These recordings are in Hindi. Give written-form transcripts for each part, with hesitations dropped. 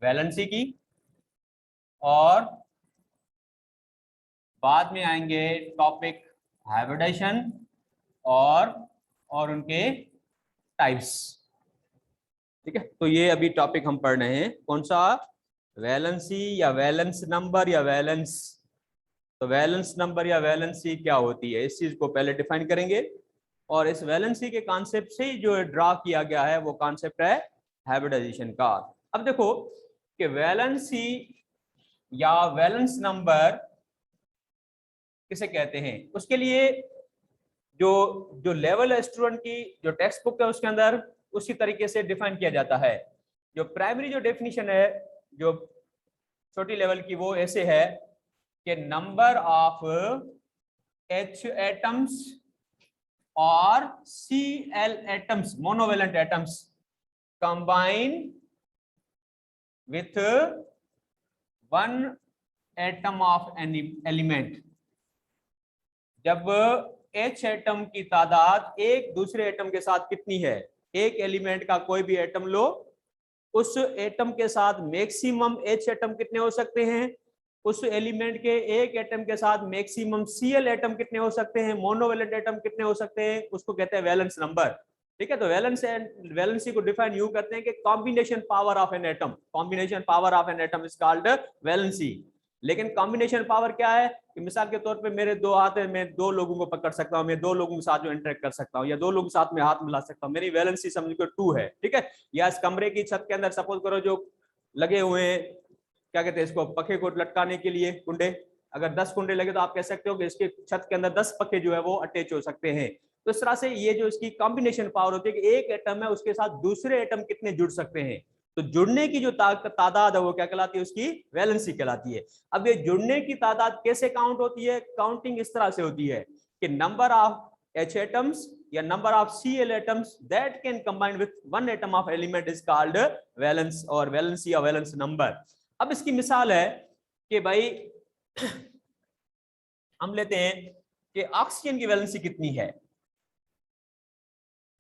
वैलेंसी की, और बाद में आएंगे टॉपिक हाइब्रिडाइजेशन और उनके टाइप्स। ठीक है, तो ये अभी टॉपिक हम पढ़ रहे हैं, कौन सा, वैलेंसी या वैलेंस नंबर या वैलेंस। तो वैलेंस नंबर या वैलेंसी क्या होती है, इस चीज को पहले डिफाइन करेंगे, और इस वैलेंसी के कॉन्सेप्ट से ही जो ड्रा किया गया है वो कॉन्सेप्ट है हाइब्रिडाइजेशन का। अब देखो कि वैलेंसी या वैलेंस नंबर किसे कहते हैं, उसके लिए जो जो लेवल है स्टूडेंट की, जो टेक्स्ट बुक है उसके अंदर उसी तरीके से डिफाइन किया जाता है। जो प्राइमरी जो डेफिनेशन है जो छोटी लेवल की, वो ऐसे है कि नंबर ऑफ H एटम्स और Cl atoms, monovalent atoms, combine with one atom of any element. जब H एटम की तादाद एक दूसरे एटम के साथ कितनी है, एक एलिमेंट का कोई भी एटम लो, उस एटम के साथ मैक्सिमम H एटम कितने हो सकते हैं, उस एलिमेंट के एक एटम के साथ मैक्सिमम Cl एटम कितने हो सकते हैं, मोनोवेलेंट एटम कितने हो सकते हैं, उसको कहते हैं वैलेंस नंबर। ठीक है, तो वैलेंसी को डिफाइन यूं करते हैं कि combination power of an atom, combination power of an atom is called valency. लेकिन कॉम्बिनेशन पावर क्या है कि मिसाल के तौर पे मेरे दो हाथ है, मैं दो लोगों को पकड़ सकता हूं, मैं दो लोगों के साथ जो इंटरेक्ट कर सकता हूं, या दो लोगों के साथ में हाथ मिला सकता हूं, मेरी वैलेंसी समझ को 2 है। ठीक है, या इस कमरे की छत के अंदर सपोज करो जो लगे हुए हैं, क्या कहते हैं इसको, पखे को लटकाने के लिए कुंडे, अगर 10 कुंडे लगे तो आप कह सकते हो कि इसके छत के अंदर 10 पखे जो है वो अटैच हो सकते हैं। तो इस तरह से ये जो इसकी कॉम्बिनेशन पावर होती है कि एक एटम है उसके साथ दूसरे एटम कितने जुड़ सकते हैं, तो जुड़ने की जो तादाद है वो क्या कहलाती है, उसकी वैलेंसी कहलाती है। अब ये जुड़ने की तादाद कैसे काउंट होती है, काउंटिंग इस तरह से होती है कि नंबर ऑफ H एटम्स या number of Cl atoms that can combine with one atom of element is called valence और वैलेंसी या वैलेंस नंबर। अब इसकी मिसाल है कि भाई हम लेते हैं कि ऑक्सीजन की वैलेंसी कितनी है।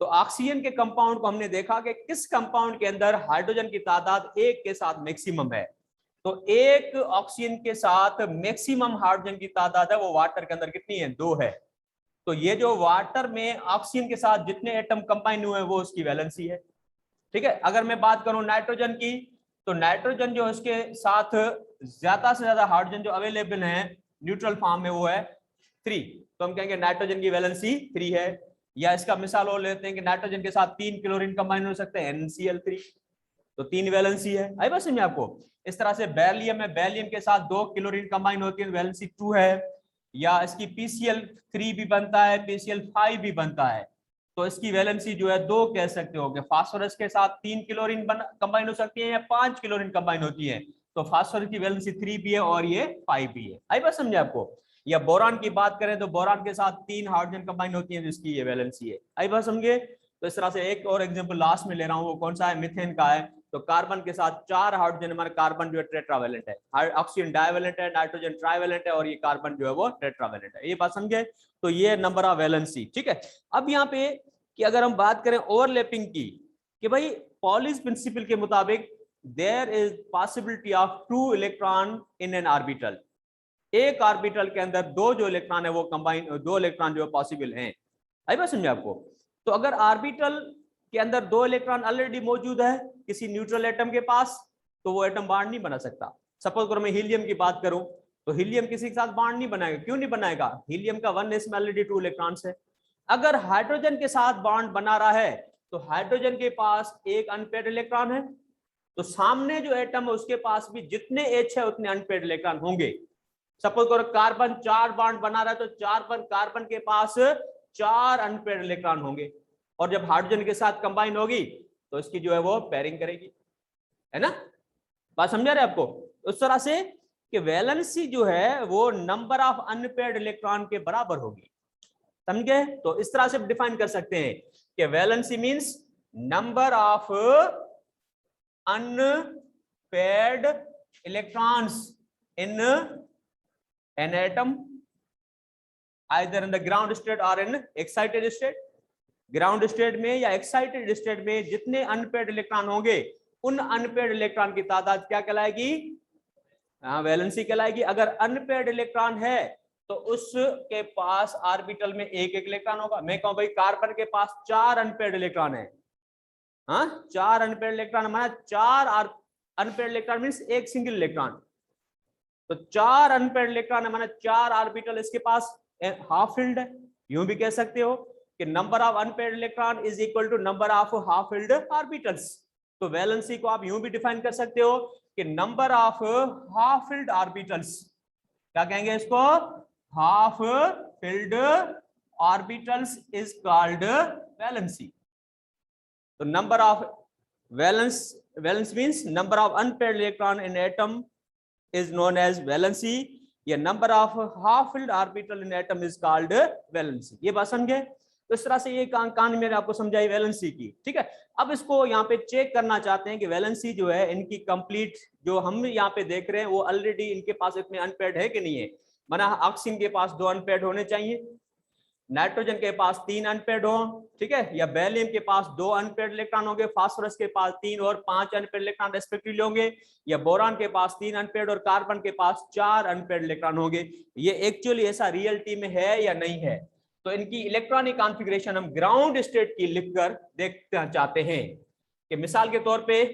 तो ऑक्सीजन के कंपाउंड को हमने देखा कि किस कंपाउंड के अंदर हाइड्रोजन की तादाद एक के साथ मैक्सिमम है। तो एक ऑक्सीजन के साथ मैक्सिमम हाइड्रोजन की तादाद है वो वाटर के अंदर कितनी है, 2 है। तो ये जो वाटर में ऑक्सीजन के साथ जितने एटम कंबाइन हुए हैं वो उसकी वैलेंसी है। ठीक है, अगर मैं बात करूं नाइट्रोजन की, तो नाइट्रोजन जो उसके साथ ज्यादा से ज्यादा हाइड्रोजन जो अवेलेबल है न्यूट्रल फॉर्म में वो है 3, तो हम कहेंगे नाइट्रोजन की वैलेंसी 3 है। या इसका मिसाल और लेते हैं कि नाइट्रोजन के साथ 3 क्लोरीन कंबाइन हो सकते हैं NCl3, तो 3 वैलेंसी है। आई बात समझ आपको। इस तरह से बैरियम है, बैरियम के साथ 2 क्लोरीन कंबाइन होती है, वैलेंसी 2 है। या इसकी PCl3 भी बनता है, PCl5 भी बनता है, तो इसकी वैलेंसी जो है 2 कह सकते हो कि फास्फोरस के साथ 3 क्लोरीन कंबाइन हो सकती है या 5 क्लोरीन कंबाइन होती है, तो फास्फोरस की वैलेंसी 3 भी है और ये 5 भी है। आई बात समझे आपको। या बोरान की बात करें तो बोरान के साथ 3 हाइड्रोजन कंबाइन होती है जिसकी ये वैलेंसी है। आई बात समझे। तो इस तरह से एक और एग्जांपल लास्ट में ले रहा हूं, वो कौन सा है, मीथेन का है। तो कार्बन के साथ 4 हाइड्रोजन, हमारा कार्बन जो है टेट्रावेलेंट है, ऑक्सीजन डाइवेलेंट है, नाइट्रोजन ट्राइवेलेंट है और ये कार्बन जो है वो टेट्रावेलेंट है। ये बात समझे। तो ये नंबर ऑफ वैलेंसी। ठीक है, अब यहाँ पे कि अगर हम बात करें ओवरलैपिंग की, कि भाई पॉलिस प्रिंसिपल के मुताबिक there is possibility of 2 electron in an orbital, एक ऑर्बिटल के अंदर 2 जो इलेक्ट्रॉन है वो कंबाइन, 2 इलेक्ट्रॉन जो है पॉसिबल हैं। आई बात समझे आपको। तो अगर ऑर्बिटल के अंदर 2 इलेक्ट्रॉन ऑलरेडी मौजूद है किसी न्यूट्रल एटम के पास, तो वो एटम बॉन्ड नहीं बना सकता। सपोज करो मैं हीलियम की बात करूं, तो हीलियम किसी के साथ बॉन्ड नहीं बनाएगा। क्यों नहीं बनाएगा, हीलियम का 1s में ऑलरेडी 2 इलेक्ट्रॉन्स है। अगर हाइड्रोजन के साथ बॉन्ड बना रहा है तो हाइड्रोजन के पास एक अनपेयर्ड इलेक्ट्रॉन है, तो सामने जो एटम है उसके पास भी जितने H है उतने अनपेयर्ड इलेक्ट्रॉन होंगे। सपोज करो कार्बन 4 बॉन्ड बना रहा है तो 4 पर कार्बन के पास 4 अनपेयर्ड इलेक्ट्रॉन होंगे, और जब हाइड्रोजन के साथ कंबाइन होगी तो इसकी जो है वो पेयरिंग करेगी, है ना। बात समझा रहे आपको। उस तरह से कि वैलेंसी जो है वो नंबर ऑफ अनपेयर्ड इलेक्ट्रॉन के बराबर होगी, समझे। तो इस तरह से डिफाइन कर सकते हैं कि valency means number of unpaired electrons in an atom either in the ground state or in excited state। Ground state में या एक्साइटेड स्टेट में जितने अनपेयर्ड इलेक्ट्रॉन होंगे उन अनपेयर्ड इलेक्ट्रॉन की तादाद क्या कहलाएगी? वैलेंसी कहलाएगी। अगर अनपेयर्ड इलेक्ट्रॉन है तो उसके पास ऑर्बिटल में एक एक इलेक्ट्रॉन होगा। मैं कहूं भाई कार्बन के पास 4 अनपेयर्ड इलेक्ट्रॉन है, हाँ 4 अनपेयर्ड इलेक्ट्रॉन, हमारा 4 अनपेयर्ड इलेक्ट्रॉन मींस एक सिंगल इलेक्ट्रॉन। तो 4 अनपेयर्ड इलेक्ट्रॉन है, माना 4 ऑर्बिटल इसके पास हाफ फिल्ड है। यूं भी कह सकते हो कि number of unpaired electron is equal to number of half filled orbitals. तो वैलेंसी को आप यूं भी डिफाइन कर सकते हो कि number of half filled orbitals, क्या कहेंगे इसको? Half filled orbitals is called valency. तो number of valence means number of unpaired electron in atom is known as valency, या number of half filled orbital in atom is called valency। ये बात समझे? तो इस तरह से ये कहानी मैंने आपको समझाई वैलेंसी की, ठीक है। अब इसको यहाँ पे चेक करना चाहते हैं कि वैलेंसी जो है इनकी कंप्लीट जो हम यहाँ पे देख रहे हैं वो ऑलरेडी इनके पास इतने अनपेयर्ड है कि नहीं है। माना ऑक्सीजन के पास 2 अनपेयर्ड होने चाहिए, नाइट्रोजन के पास 3 अनपेयर्ड हो, ठीक है, या बेरिलियम के पास 2 अनपेयर्ड इलेक्ट्रॉन होंगे, फास्फोरस के पास 3 और 5 अनपेयर्ड इलेक्ट्रॉन रेस्पेक्टिवली होंगे, या बोरान के पास 3 अनपेयर्ड और कार्बन के पास 4 अनपेयर्ड इलेक्ट्रॉन होंगे। ये एक्चुअली ऐसा रियलिटी में है या नहीं है? तो इनकी इलेक्ट्रॉनिक कॉन्फ़िगरेशन हम ग्राउंड स्टेट की लिखकर देखना चाहते हैं कि मिसाल के तौर पे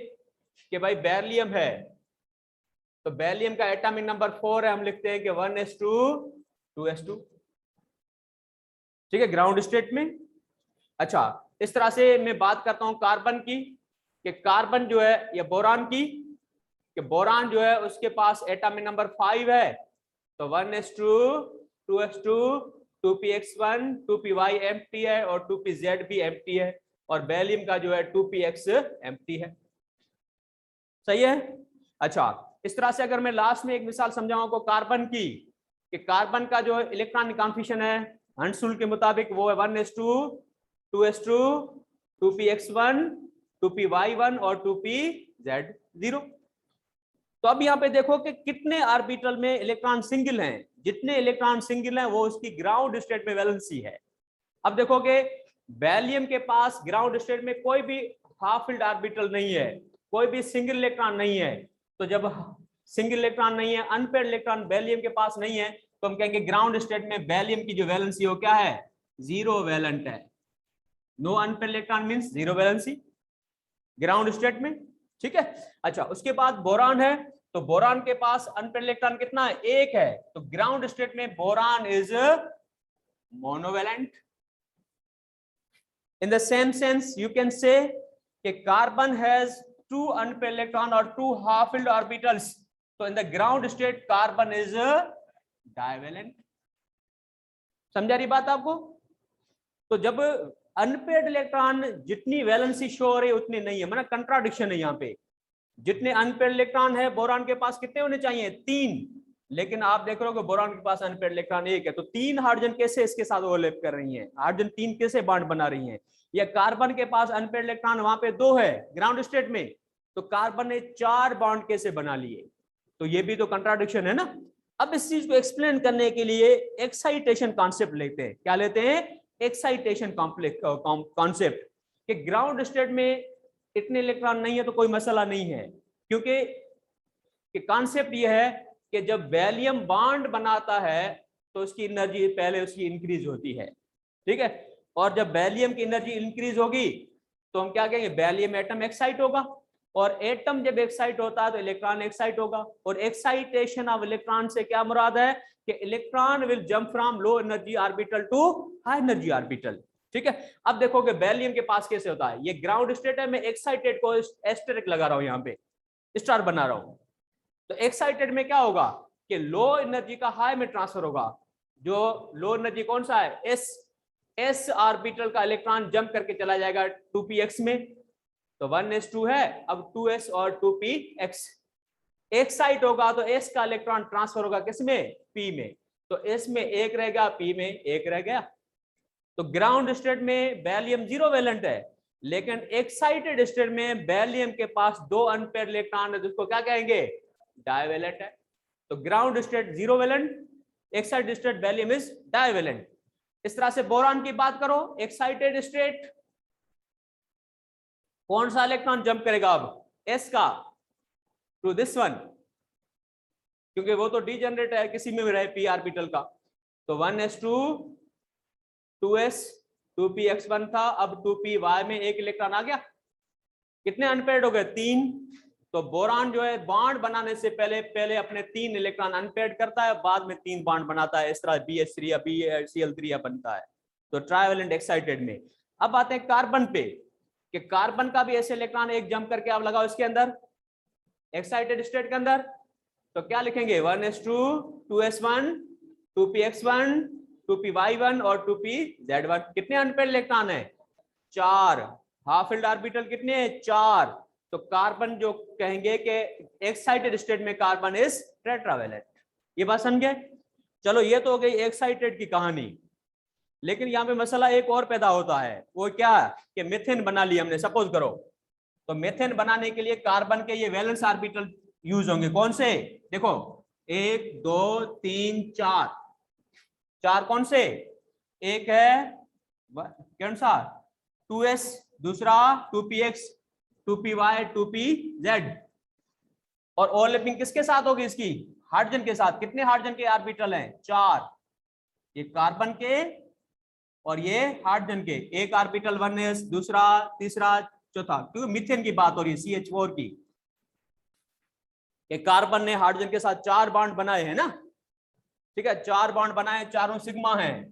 कि भाई बेरिलियम है, तो बेरिलियम का एटॉमिक नंबर 4 है, हम लिखते हैं कि 1s2 2s2, ठीक है, ग्राउंड स्टेट में। अच्छा, इस तरह से मैं बात करता हूं कार्बन की कि कार्बन जो है, या बोरान की कि बोरान जो है उसके पास एटॉमिक नंबर 5 है, तो 1s2 2s2 2px1 2py empty है और 2pz भी एम्प्टी है, और बेरिलियम का जो है 2px एम्प्टी है। सही है। अच्छा, इस तरह से अगर मैं लास्ट में एक मिसाल समझाऊं आपको कार्बन की कि कार्बन का जो इलेक्ट्रॉनिक कॉन्फ़िगरेशन है हंसुल के मुताबिक वो है 1s2 2s2 2px1 2py1 और 2pz0। तो अब यहाँ पे देखो कि कितने ऑर्बिटल में इलेक्ट्रॉन सिंगल हैं। जितने इलेक्ट्रॉन सिंगल हैं वो उसकी ग्राउंड स्टेट में वैलेंसी है। अब देखोगे बेरिलियम के पास ग्राउंड स्टेट में कोई भी हाफ फिल्ड ऑर्बिटल नहीं है, कोई भी सिंगल इलेक्ट्रॉन नहीं है। तो जब सिंगल इलेक्ट्रॉन नहीं है, अनपेयर्ड इलेक्ट्रॉन बेरिलियम के पास नहीं है, तो हम कहेंगे ग्राउंड स्टेट में बेरिलियम की जो वैलेंसी हो क्या है? 0 वैलेंट है। No unpaired electron means 0 valency ground state में, ठीक है। अच्छा, उसके बाद बोरान है, तो बोरान के पास अनपेयर्ड इलेक्ट्रॉन कितना है? 1 है। तो ग्राउंड स्टेट में boron is monovalent. In the same sense you can say कि कार्बन हैज 2 अनपेयर्ड इलेक्ट्रॉन और 2 हाफ फिल्ड ऑर्बिटल्स, तो in the ground state carbon is divalent. समझा रही बात आपको? तो जब अनपेयर्ड इलेक्ट्रॉन जितनी वैलेंसी शो हो रही है उतनी नहीं है, मतलब कंट्राडिक्शन है यहाँ पे। जितने अनपेयर्ड इलेक्ट्रॉन है बोरान के पास कितने होने चाहिए? 3, लेकिन आप देख रहे हो कि बोरान के पास अनपेयर्ड इलेक्ट्रॉन 1 है। तो 3 हाइड्रोजन कैसे इसके साथ ओवरलैप कर रही हैं? हाइड्रोजन 3 कैसे बॉन्ड बना रही हैं? या कार्बन के पास अनपेयर्ड इलेक्ट्रॉन वहां पे 2 है ग्राउंड स्टेट में, तो कार्बन ने 4 बॉन्ड कैसे बना लिए? तो ये भी तो कंट्राडिक्शन है ना। अब इस चीज को एक्सप्लेन करने के लिए एक्साइटेशन कॉन्सेप्ट लेते हैं। क्या लेते हैं? एक्साइटेशन कॉन्सेप्ट कि ग्राउंड स्टेट में इतने इलेक्ट्रॉन नहीं है तो कोई मसला नहीं है, क्योंकि कॉन्सेप्ट ये है कि जब बेरिलियम बॉन्ड बनाता है तो उसकी एनर्जी पहले उसकी इंक्रीज होती है, ठीक है। और जब बेरिलियम की एनर्जी इंक्रीज होगी तो हम क्या कहेंगे? बेरिलियम एटम एक्साइट होगा, और एटम जब एक्साइट होता है तो इलेक्ट्रॉन एक्साइट होगा। और एक्साइटेशन ऑफ इलेक्ट्रॉन से क्या मुराद है? कि electron will jump from low energy orbital to high energy orbital, ठीक है। अब देखोगे बेरिलियम के पास कैसे होता है। ये ग्राउंड स्टेट है, मैं एक्साइटेड को एस्टेरिक लगा रहा हूं, यहाँ पे स्टार बना रहा हूं। तो एक्साइटेड में क्या होगा कि लो एनर्जी का हाई में ट्रांसफर होगा। जो लो एनर्जी कौन सा है? एस ऑर्बिटल का इलेक्ट्रॉन जंप करके चला जाएगा 2px में, तो 1s2 है, अब 2s और 2px। एक्साइट होगा तो s का इलेक्ट्रॉन ट्रांसफर होगा किसमें? p में, तो s में 1 रह गया, p में 1 रह गया। तो ग्राउंड स्टेट में बेरिलियम 0 वैलेंट है, लेकिन एक्साइटेड स्टेट में बेरिलियम के पास 2 अनपेयर्ड इलेक्ट्रॉन है, जिसको क्या कहेंगे? डाइवैलेंट है। तो ground state 0 valent, excited state beryllium is divalent. इस तरह से बोरान की बात करो, एक्साइटेड स्टेट कौन सा इलेक्ट्रॉन जंप करेगा? अब s का टू दिस वन, क्योंकि वो तो डीजेनरेट है, किसी में भी रहे p ऑर्बिटल का। तो 1s2 2s 2p(x1) था, अब 2p(y) में एक इलेक्ट्रॉन आ गया, कितने अनपेयर्ड हो गए? 3। तो बोरान जो है बॉन्ड बनाने से पहले अपने 3 इलेक्ट्रॉन अनपेयर्ड करता है, बाद में 3 बॉन्ड बनाता है, इस तरह BH3 या BCl3 या बनता है, तो ट्राइवेलेंट एक्साइटेड में। अब आते हैं कार्बन पे, कि कार्बन का भी ऐसे इलेक्ट्रॉन एक जंप करके आप लगाओ इसके अंदर एक्साइटेड स्टेट के अंदर, तो क्या लिखेंगे? 1s2 2s1 2p(x1) 2p(y1) और 2p(z1). कितने अनपेयर्ड इलेक्ट्रॉन है? 4। हाफ फिल्ड ऑर्बिटल कितने हैं? 4। तो कार्बन जो कहेंगे कि एक्साइटेड स्टेट में कार्बन इज टेट्रावेलेंट। ये बात समझे? चलो ये तो हो गई एक्साइटेड की कहानी, लेकिन यहाँ पे मसला एक और पैदा होता है, वो क्या कि मीथेन बना लिया हमने, सपोज करो। तो मीथेन बनाने के लिए कार्बन के ये वैलेंस ऑर्बिटल यूज होंगे, कौन से? देखो 1 2 3 4, 4 कौन से? एक है कौन सा? 2s, दूसरा 2px 2py 2pz। और ओवरलैपिंग किसके साथ होगी इसकी? हाइड्रोजन के साथ। कितने हाइड्रोजन के ऑर्बिटल हैं? 4। ये कार्बन के और ये हाइड्रोजन के, एक ऑर्बिटल 1s, दूसरा, तीसरा, चौथा, क्योंकि मीथेन की बात हो रही है CH4 की। ये कार्बन ने हाइड्रोजन के साथ 4 बॉन्ड बनाए हैं ना, ठीक है, 4 बॉन्ड बनाए, चारों सिग्मा हैं,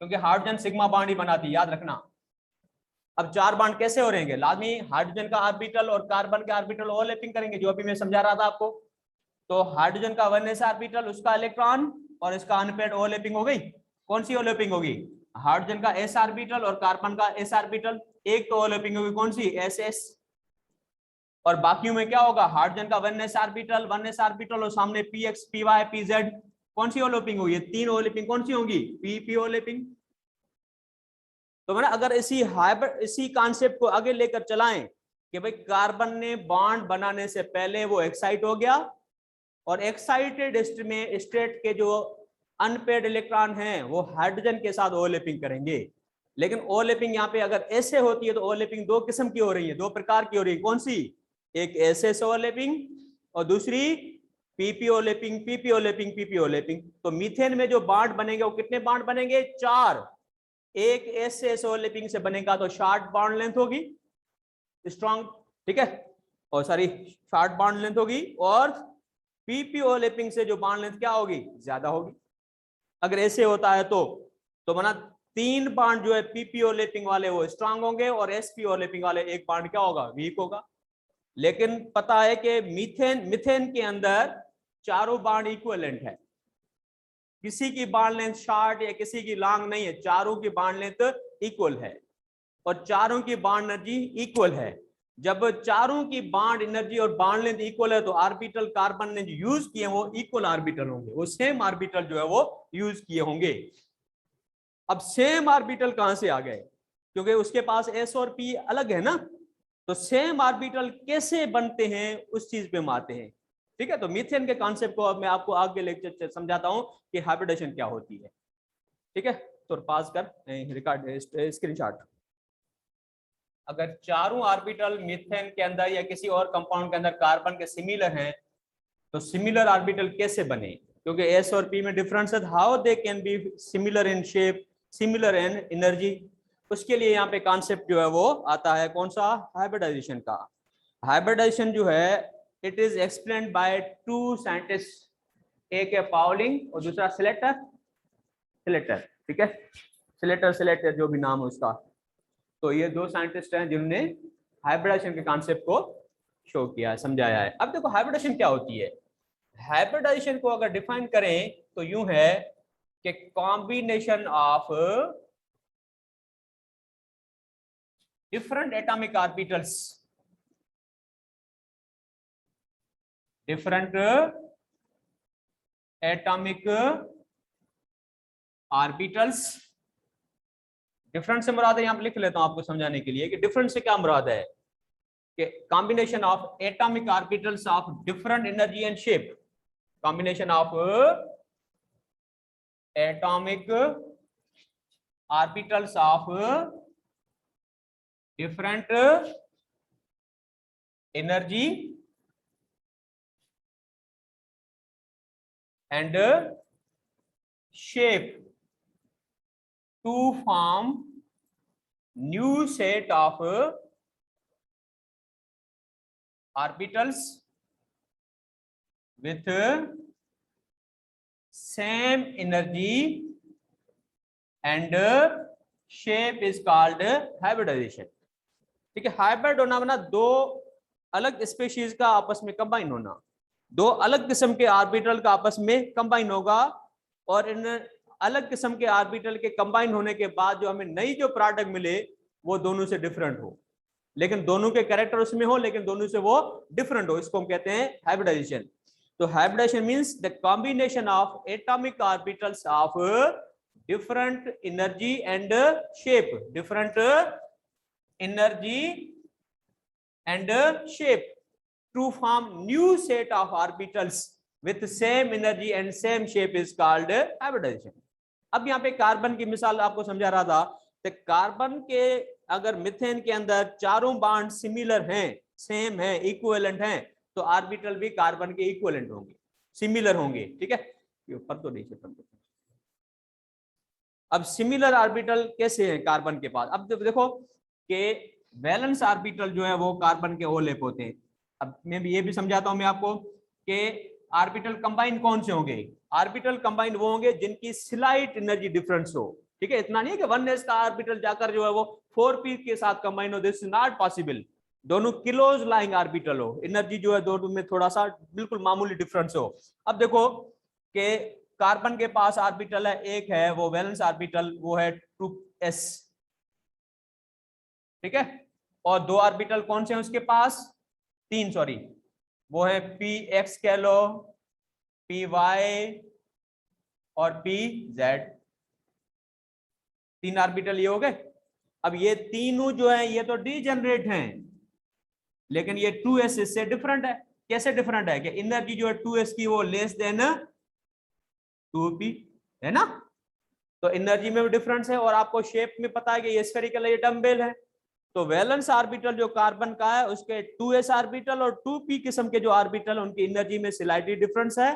क्योंकि हाइड्रोजन सिग्मा बॉन्ड ही बनाती है, याद रखना। अब 4 बॉन्ड कैसे हो रहेंगे? लाजमी हाइड्रोजन का ऑर्बिटल और कार्बन के ऑर्बिटल ओवरलैपिंग करेंगे, जो अभी मैं समझा रहा था आपको। तो हाइड्रोजन का 1s ऑर्बिटल, उसका इलेक्ट्रॉन और इसका अनपेयर्ड ओवरलैपिंग हो गई। कौन सी ओवरलैपिंग होगी? हाइड्रोजन का s ऑर्बिटल और कार्बन का s ऑर्बिटल। एक तो ओवरलैपिंग होगी, कौन सी? ss। और बाकियों में क्या होगा? हाइड्रोजन का 1s ऑर्बिटल और सामने px py pz। कौन सी ओवरलैपिंग होगी? ये 3 ओवरलैपिंग कौन सी होंगी? p overlapping. तो मैंने अगर इसी कॉन्सेप्ट को आगे लेकर चलाएं कि भाई कार्बन ने बॉन्ड बनाने से पहले वो एक्साइट हो गया, और एक्साइटेड स्टेट के जो अनपेयर्ड इलेक्ट्रॉन हैं वो हाइड्रोजन के साथ ओवरलैपिंग करेंगे। लेकिन ओवरलैपिंग यहाँ पे अगर ऐसे होती है तो ओवरलैपिंग 2 किस्म की हो रही है, 2 प्रकार की हो रही है। कौन सी? एक SS ओवरलैपिंग और दूसरी PP overlapping, PP overlapping, PP overlapping. तो मीथेन में जो बॉन्ड बनेंगे वो कितने बॉन्ड बनेंगे? 4। एक SS ओवरलैपिंग से बनेगा तो शॉर्ट बॉन्ड लेंथ होगी, स्ट्रॉन्ग, ठीक है, और सॉरी शॉर्ट बॉन्ड लेंथ होगी, और PP ओवरलैपिंग से जो बॉन्ड लेंथ क्या होगी? ज्यादा होगी। अगर ऐसे होता है तो बना 3 बॉन्ड जो है PP ओवरलैपिंग वाले वो स्ट्रांग होंगे, और SP ओवरलैपिंग वाले एक बॉन्ड क्या होगा? वीक होगा। लेकिन पता है कि मीथेन के अंदर चारों बॉन्ड इक्विवेलेंट है, किसी की बॉन्ड लेंथ शॉर्ट या किसी की लॉन्ग नहीं है, चारों की बॉन्ड लेंथ इक्वल है और चारों की बॉन्ड एनर्जी इक्वल है। जब चारों की बॉन्ड एनर्जी और बॉन्ड लेंथ इक्वल है तो ऑर्बिटल कार्बन ने जो यूज किए वो इक्वल ऑर्बिटल होंगे, वो सेम ऑर्बिटल जो है वो यूज किए होंगे। अब सेम ऑर्बिटल कहां से आ गए? क्योंकि उसके पास S और P अलग है ना, तो सेम ऑर्बिटल कैसे बनते हैं उस चीज पे हम आते हैं। ठीक है, तो मीथेन के कॉन्सेप्ट को अब मैं आपको आगे लेक्चर समझाता हूं कि हाइब्रिडेशन क्या होती है। ठीक है, तो पास कर रिकॉर्ड स्क्रीनशॉट। अगर चारों ऑर्बिटल मीथेन के अंदर या किसी और कंपाउंड के अंदर कार्बन के सिमिलर हैं तो सिमिलर ऑर्बिटल कैसे बने? क्योंकि S और P में डिफरेंस है, how they can be similar in shape, similar in energy. उसके लिए यहाँ पे कॉन्सेप्ट जो है वो आता है, कौन सा? हाइब्रिडाइजेशन का। हाइब्रिडाइजेशन जो है it is explained bye 2 scientist, एक है पाउलिंग और दूसरा स्लेटर। ठीक है, स्लेटर जो भी नाम है उसका। तो ये 2 साइंटिस्ट हैं जिन्होंने हाइब्रिडाइजेशन के कॉन्सेप्ट को शो किया है, समझाया है। अब देखो हाइब्रिडेशन क्या होती है। हाइब्रिडाइजेशन को अगर डिफाइन करें तो यूं है कि combination of different atomic orbitals, different atomic orbitals. Different से मुराद है, यहां पे लिख लेता हूं आपको समझाने के लिए कि डिफरेंट से क्या मुराद है, कि combination of atomic orbitals of different energy and shape, combination of atomic orbitals of different energy and shape to form new set of orbitals with same energy and shape is called hybridization। ठीक है, हाइब्रिड होना बना दो अलग स्पीशीज का आपस में कंबाइन होना, दो अलग किस्म के ऑर्बिटल का आपस में कंबाइन होगा, और इन अलग किस्म के ऑर्बिटल के कंबाइन होने के बाद जो हमें नई जो प्रोडक्ट मिले वो दोनों से डिफरेंट हो, लेकिन दोनों के कैरेक्टर उसमें हो, लेकिन दोनों से वो डिफरेंट हो, इसको हम कहते हैं हाइब्रिडाइजेशन। तो hybridization means the combination of atomic orbitals of different energy and shape, different energy and shape to form new set of orbitals with same energy and same shape is called hybridization। अब यहाँ पे कार्बन की मिसाल आपको समझा रहा था, तो कार्बन के अगर मिथेन के अंदर चारों बॉन्ड सिमिलर हैं, सेम हैं, इक्विवेलेंट हैं, तो ऑर्बिटल भी कार्बन के इक्विवेलेंट होंगे, सिमिलर होंगे। ठीक है, ऊपर तो नहीं है। अब सिमिलर ऑर्बिटल कैसे हैं कार्बन के पास? अब देखो कि वैलेंस ऑर्बिटल जो है वो कार्बन के ओलेप होते हैं। अब मैं भी ये भी समझाता हूं मैं आपको कि ऑर्बिटल कंबाइन कौन से होंगे। ऑर्बिटल कंबाइन वो होंगे जिनकी स्लाइट एनर्जी डिफरेंस हो। ठीक है, इतना नहीं है कि 1s का ऑर्बिटल जाकर जो है वो 4p के साथ कंबाइन हो, दिस इज नॉट पॉसिबल। दोनों क्लोज लाइंग ऑर्बिटल हो, एनर्जी जो है दोनों में थोड़ा सा बिल्कुल मामूली डिफरेंस हो। अब देखो कि कार्बन के पास ऑर्बिटल है, एक है वो वैलेंस ऑर्बिटल, वो है 2s। ठीक है, और दो ऑर्बिटल कौन से हैं उसके पास? तीन, सॉरी, वो है px कह लो, py और pz। तीन ऑर्बिटल ये हो गए। अब ये तीनों जो है ये तो डीजेनरेट हैं, लेकिन ये 2s इससे डिफरेंट है। कैसे डिफरेंट है? कि एनर्जी जो है 2s की वो लेस देन 2p है ना, तो एनर्जी में भी डिफरेंस है। और आपको शेप में पता है कि ये स्फेरिकल है, ये डम्बेल है। तो वैलेंस ऑर्बिटल जो कार्बन का है उसके 2s ऑर्बिटल और 2p किस्म के जो ऑर्बिटल उनकी एनर्जी में स्लाइटली डिफरेंस है,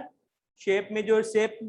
शेप में जो शेप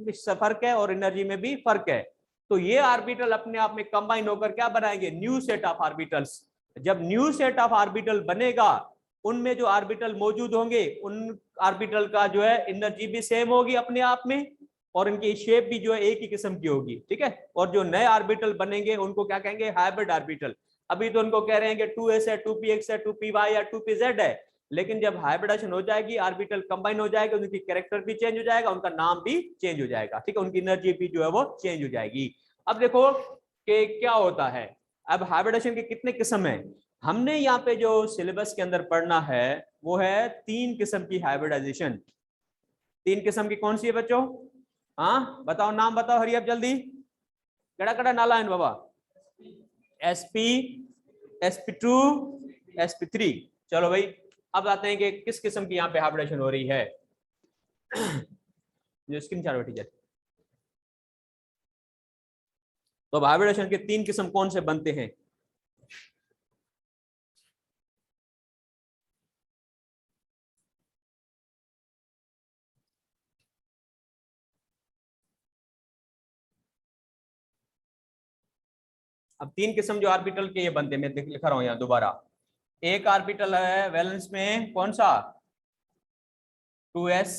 फर्क है और एनर्जी में भी फर्क है। तो ये ऑर्बिटल अपने आप में कंबाइन होकर क्या बनाएंगे? New set of orbitals. जब न्यू सेट ऑफ ऑर्बिटल बनेगा, उनमें जो ऑर्बिटल मौजूद होंगे उन ऑर्बिटल का जो है एनर्जी भी सेम होगी अपने आप में, और इनकी शेप भी जो है एक ही किस्म की होगी। ठीक है, और जो नए ऑर्बिटल बनेंगे उनको क्या कहेंगे? Hybrid orbital. अभी तो उनको कह रहे हैं कि 2s है, 2px है, 2py या 2pz है, लेकिन जब हाइब्रिडेशन हो जाएगी, ऑर्बिटल कंबाइन हो जाएगा, उनकी कैरेक्टर भी चेंज हो जाएगा, उनका नाम भी चेंज हो जाएगा। ठीक है, उनकी एनर्जी भी जो है वो चेंज हो जाएगी। अब देखो कि क्या होता है। अब हाइब्रिडेशन के कितने किस्म है? हमने यहाँ पे जो सिलेबस के अंदर पढ़ना है वो है 3 किस्म की हाइब्रिडाइजेशन। 3 किस्म की कौन सी है बच्चों? हाँ बताओ, नाम बताओ, हरी अब जल्दी। कड़ा कड़ा नाला है बाबा। sp, sp2, sp3। चलो भाई, अब आते हैं कि किस किस्म की यहाँ पे हाइब्रिडेशन हो रही है। जो स्क्रीन चार बैठी जाती। तो हाइब्रिडेशन के 3 किस्म कौन से बनते हैं? अब 3 किस्म जो ऑर्बिटल के ये बनते हैं, मैं लिखा रहा हूं यहाँ दोबारा। एक ऑर्बिटल है वैलेंस में कौन सा? 2s।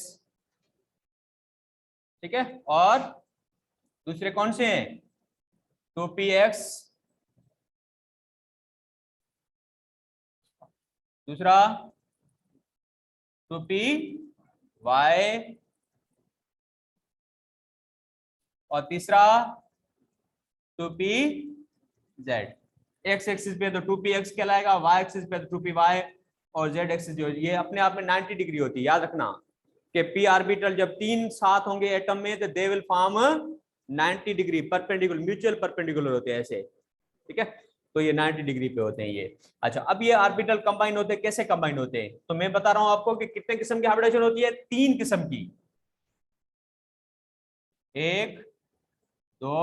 ठीक है, और दूसरे कौन से हैं? 2px, दूसरा 2py, और तीसरा 2pz। एक्स एक्सिस पे तो 2px कहलाएगा, y एक्सिस पे तो 2py, और z एक्सिस जो ये अपने आप में 90 डिग्री होती है। याद रखना कि p ऑर्बिटल जब 3 साथ होंगे एटम में तो they will form 90 degree perpendicular, mutual perpendicular होते हैं ऐसे। ठीक है, तो ये 90 डिग्री पे होते हैं ये। अच्छा, अब ये ऑर्बिटल कंबाइन होते हैं, कैसे कंबाइन होते हैं? तो मैं बता रहा हूं आपको कि कितने किस्म की हाइब्रिडेशन होती है। 3 किस्म की, 1, 2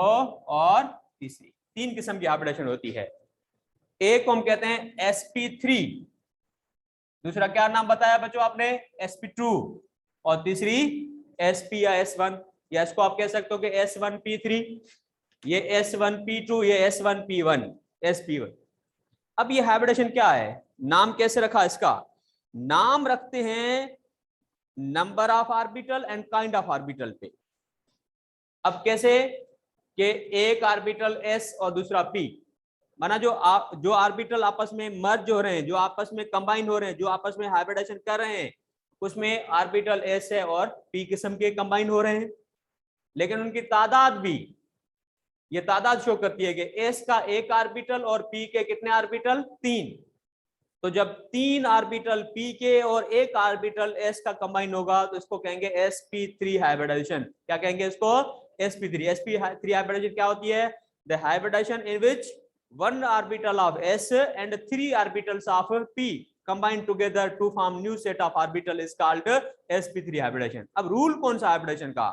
और तीसरी। 3 किस्म की हाइब्रिडेशन होती है। एक को हम कहते हैं sp3, दूसरा क्या नाम बताया बच्चों आपने, sp2, और तीसरी sp या s1, या इसको आप कह सकते हो कि s1p3, ये s1p2, ये s1p1, sp1। अब ये हाइब्रिडेशन क्या है, नाम कैसे रखा इसका, नाम रखते हैं number of orbital and kind of orbital पे। अब कैसे कि एक ऑर्बिटल s और दूसरा p, माना जो ऑर्बिटल आपस में मर्ज हो रहे हैं, जो आपस में कंबाइन हो रहे हैं, जो आपस में हाइब्रिडेशन कर रहे हैं, उसमें ऑर्बिटल s है और p किस्म के कंबाइन हो रहे हैं, लेकिन उनकी तादाद भी, ये तादाद शो करती है कि s का एक ऑर्बिटल और p के कितने ऑर्बिटल, 3। तो जब 3 ऑर्बिटल p के और एक ऑर्बिटल s का कंबाइन होगा तो इसको कहेंगे sp3 हाइब्रिडाइजेशन। क्या कहेंगे इसको, sp3 हाइब्रिडाइजेशन क्या होती है, the hybridization in which one orbital of s and 3 orbitals of p combine together to form new set of orbital is called sp3 hybridization। अब रूल कौन सा हाइब्रिडेशन का,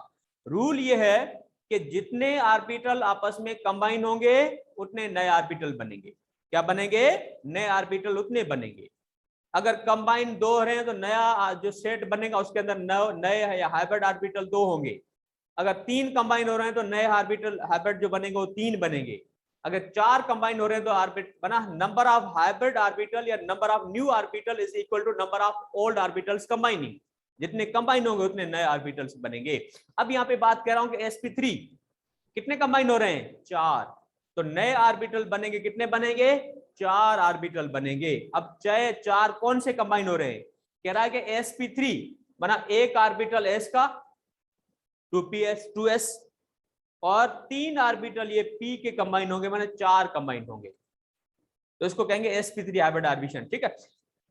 रूल ये है कि जितने ऑर्बिटल आपस में कंबाइन होंगे उतने नए ऑर्बिटल बनेंगे। क्या बनेंगे, नए ऑर्बिटल उतने बनेंगे। अगर कंबाइन 2 रहे हैं तो नया जो सेट बनेगा उसके अंदर नए या हाइब्रिड ऑर्बिटल 2 होंगे। अगर 3 कंबाइन हो रहे हैं तो नए ऑर्बिटल हाइब्रिड जो बनेंगे वो 3 बनेंगे। अगर 4 कंबाइन हो रहे हैं तो ऑर्बिट बना, नंबर ऑफ हाइब्रिड ऑर्बिटल या number of new orbital is equal to number of old orbitals combining. जितने कंबाइन होंगे उतने नए ऑर्बिटल्स बनेंगे। अब यहाँ पे बात कर रहा हूं कि sp3 कितने कंबाइन हो रहे हैं, 4, तो नए ऑर्बिटल बनेंगे, कितने बनेंगे, 4 ऑर्बिटल बनेंगे। अब चाहे 4 कौन से कंबाइन हो रहे हैं, कह रहा है कि sp3 बना एक ऑर्बिटल s का 2s और 3 ऑर्बिटल ये p के कंबाइन होंगे, माने 4 कंबाइन होंगे, तो इसको कहेंगे sp3 हाइब्रिड ऑर्बिशन। ठीक है,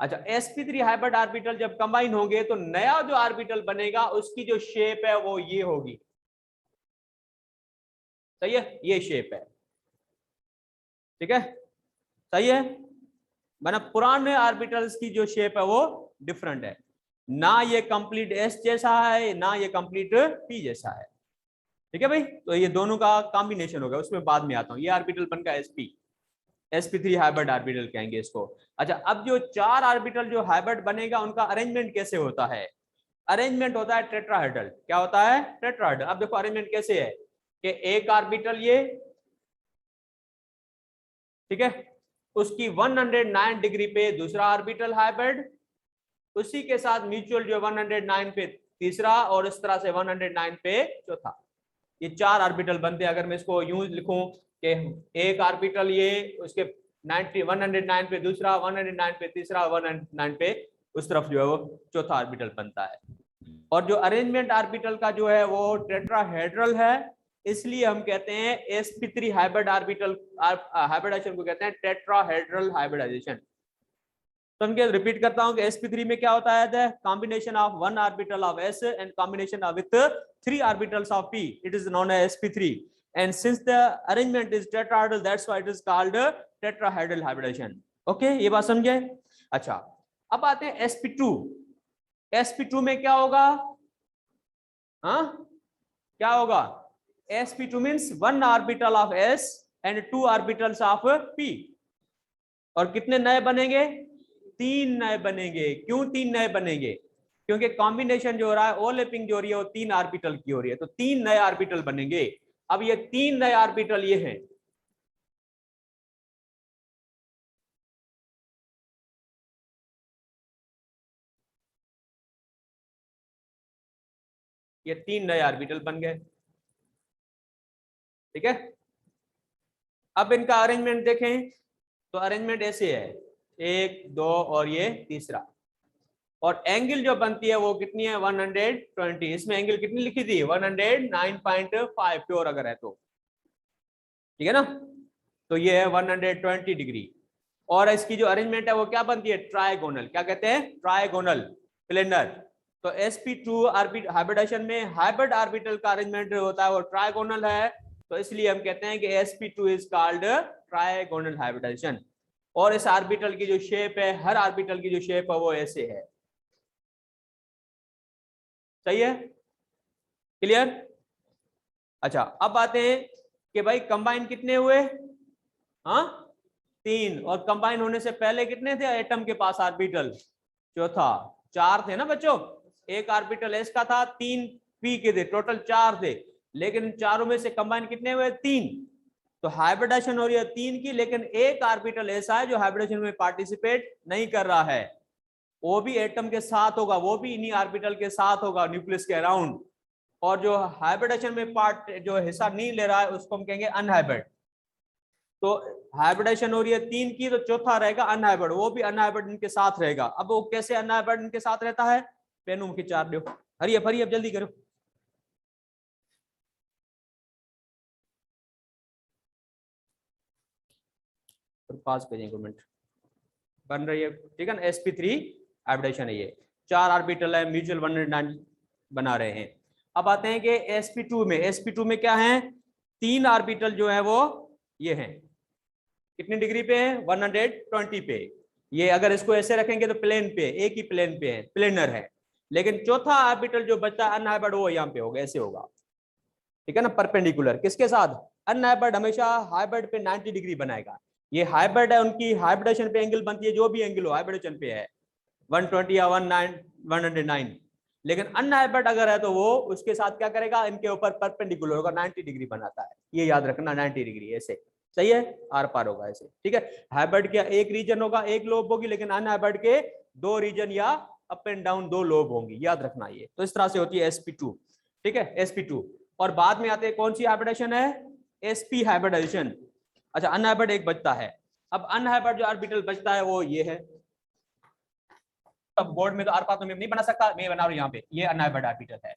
अच्छा sp3 हाइब्रिड ऑर्बिटल जब कंबाइन होंगे तो नया जो ऑर्बिटल बनेगा उसकी जो शेप है वो ये होगी, सही है, ये शेप है, ठीक है, सही है। माना पुराने ऑर्बिटल्स की जो शेप है वो डिफरेंट है, ना ये कंप्लीट s जैसा है ना ये कंप्लीट p जैसा है, ठीक है भाई। तो ये दोनों का कॉम्बिनेशन होगा, उसमें बाद में आता हूं। ये ऑर्बिटल बनकर sp3 हाइब्रिड ऑर्बिटल कहेंगे इसको। अच्छा, अब जो 4 ऑर्बिटल जो हाइब्रिड बनेगा उनका अरेंजमेंट कैसे होता है, अरेंजमेंट होता है टेट्राहेड्रल। क्या होता है, टेट्राहेड्रल। अब देखो अरेंजमेंट कैसे है कि एक ऑर्बिटल ये, ठीक है, उसकी 109 डिग्री पे दूसरा ऑर्बिटल हाइब्रिड, उसी के साथ म्यूचुअल जो 109 पे तीसरा, और इस तरह से 109 पे चौथा। ये 4 ऑर्बिटल बनते हैं। अगर मैं इसको यूं लिखूं कि एक ऑर्बिटल ये, उसके 109 पे दूसरा, 109 पे तीसरा, 109 पे उस तरफ जो है वो चौथा ऑर्बिटल बनता है। और जो अरेंजमेंट ऑर्बिटल का जो है वो टेट्राहेड्रल है, इसलिए हम कहते हैं sp3 हाइब्रिड ऑर्बिटल हाइब्रिडाइजेशन को कहते हैं टेट्राहेड्रल हाइब्रिडाइजेशन। तो हम रिपीट करता हूं कि sp3 में क्या होता है, the combination of 1 orbital of s and combination of with 3 orbitals of p, it is known as sp3, and since the arrangement is tetrahedral that's why it is called tetrahedral hybridization। Okay, ये बात समझे। अच्छा, अब आते हैं sp2। sp2 में क्या होगा, हाँ क्या होगा, sp2 means 1 orbital of s and 2 orbitals of p, और कितने नए बनेंगे, 3 नए बनेंगे। क्यों 3 नए बनेंगे, क्योंकि कॉम्बिनेशन जो हो रहा है, ओवरलैपिंग जो हो रही है वो 3 ऑर्बिटल की हो रही है, तो 3 नए ऑर्बिटल बनेंगे। अब ये 3 नए ऑर्बिटल ये हैं, ये 3 नए ऑर्बिटल बन गए, ठीक है। अब इनका अरेंजमेंट देखें तो अरेंजमेंट ऐसे है, 1 2 और ये तीसरा, और एंगल जो बनती है वो कितनी है, 120। इसमें एंगल कितनी लिखी थी, 109.5 प्योर अगर है तो, ठीक है ना। तो ये है 120 डिग्री। और इसकी जो अरेंजमेंट है वो क्या बनती है, ट्राइगोनल। क्या कहते हैं, ट्राइगोनल प्लेनर। तो sp2 हाइब्रिडाइजेशन में हाइब्रिड ऑर्बिटल का अरेंजमेंट होता है वो ट्राइगोनल है, तो इसलिए हम कहते हैं कि sp2 is called trigonal hybridisation. और इस ऑर्बिटल की जो शेप है, हर ऑर्बिटल की जो शेप है वो ऐसे है, सही है, क्लियर। अच्छा, अब आते हैं कि भाई कंबाइन कितने हुए, हाँ 3, और कंबाइन होने से पहले कितने थे एटम के पास ऑर्बिटल, चौथा, 4 थे ना बच्चों, एक ऑर्बिटल एस का था, 3 पी के थे, टोटल 4 थे, लेकिन चारों में से कंबाइन कितने हुए? 3। तो हाइब्रिडेशन हो रही है 3 की, लेकिन एक ऑर्बिटल ऐसा है जो हाइब्रिडेशन में पार्टिसिपेट नहीं कर रहा है, वो भी एटम के साथ होगा, वो भी इन्हीं ऑर्बिटल के साथ होगा, न्यूक्लियस के अराउंड। और जो हाइब्रिडेशन में पार्ट जो हिस्सा नहीं ले रहा है उसको हम कहेंगे अनहाइब्रिड। तो हाइब्रिडेशन हो रही है 3 की, तो चौथा रहेगा अनहाइब्रिड, वो भी अनहाइब्रिड इनके साथ रहेगा। अब वो कैसे अनहाइब्रिड इनके साथ रहता है? पेन की चार दो, हरी अब जल्दी करो। पास करिए मिनट, बन रही है ठीक है ना। sp3 हाइब्रिडेशन है, ये 4 ऑर्बिटल है, म्यूचुअल 109 बना रहे हैं। अब आते हैं कि sp2 में, sp2 में क्या है? 3 ऑर्बिटल जो है वो ये हैं, कितनी डिग्री पे है? 120 पे। ये अगर इसको ऐसे रखेंगे तो प्लेन पे, एक ही प्लेन पे है, प्लेनर है। लेकिन चौथा ऑर्बिटल जो बचता है अनहाइब्रिड, वो यहाँ पे होगा, ऐसे होगा, ठीक है ना, परपेंडिकुलर। किसके साथ? अनहाइब्रिड हमेशा हाइब्रिड पे 90 डिग्री बनाएगा। ये हाइब्रिड है, उनकी हाइब्रिडेशन पे एंगल बनती है, जो भी एंगल हो हाइब्रिडेशन पे है, 120 या 109। लेकिन अनहाइब्रिड अगर है तो वो उसके साथ क्या करेगा? इनके ऊपर परपेंडिकुलर होगा, 90 डिग्री बनाता है, ये याद रखना, 90 डिग्री ऐसे, सही है, आर पार होगा ऐसे, ठीक है। हाइब्रिड का एक रीजन होगा, एक लोब होगी, लेकिन अनहाइब्रिड के 2 रीजन या अप एंड डाउन 2 लोब होंगी, याद रखना ये। तो इस तरह से होती है sp2, ठीक है, sp2। और बाद में आते हैं कौन सी हाइब्रिडेशन है? sp hybridization. अच्छा, अनहाइब्रिड एक बचता है। अब अनहाइब्रिड जो ऑर्बिटल बचता है वो ये है। अब बोर्ड में तो आर पार तो मैं नहीं बना सकता, मैं बना रहा हूं यहाँ पे, ये अनहाइब्रिड ऑर्बिटल है,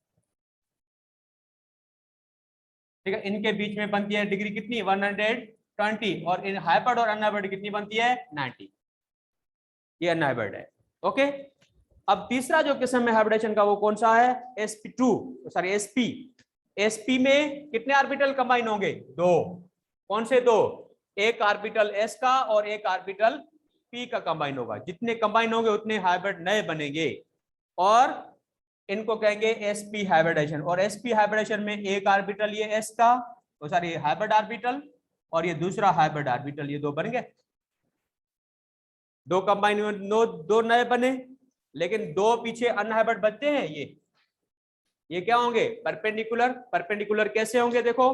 ठीक है। इनके बीच में बनती है डिग्री कितनी? 120, और इन हाइब्रिड और अनहाइब्रिड कितनी बनती है? 90। ये अनहाइब्रिड है, ओके। अब तीसरा जो किस्म है हाइब्रिडेशन का वो कौन सा है? sp2, sorry sp। sp में कितने ऑर्बिटल कंबाइन होंगे? 2। कौन से 2? एक ऑर्बिटल s का और एक ऑर्बिटल p का कंबाइन होगा। जितने कंबाइन होंगे उतने हाइब्रिड नए बनेंगे, और इनको कहेंगे sp हाइब्रिडेशन। और sp हाइब्रिडेशन में एक ऑर्बिटल ये s का, सॉरी हाइब्रिड ऑर्बिटल, और ये दूसरा हाइब्रिड ऑर्बिटल, ये 2 बन गए, 2 कंबाइन हुए, 2 नए बने, लेकिन 2 पीछे अनहाइब्रिड बचते हैं। ये क्या होंगे? परपेंडिकुलर। परपेंडिकुलर कैसे होंगे? देखो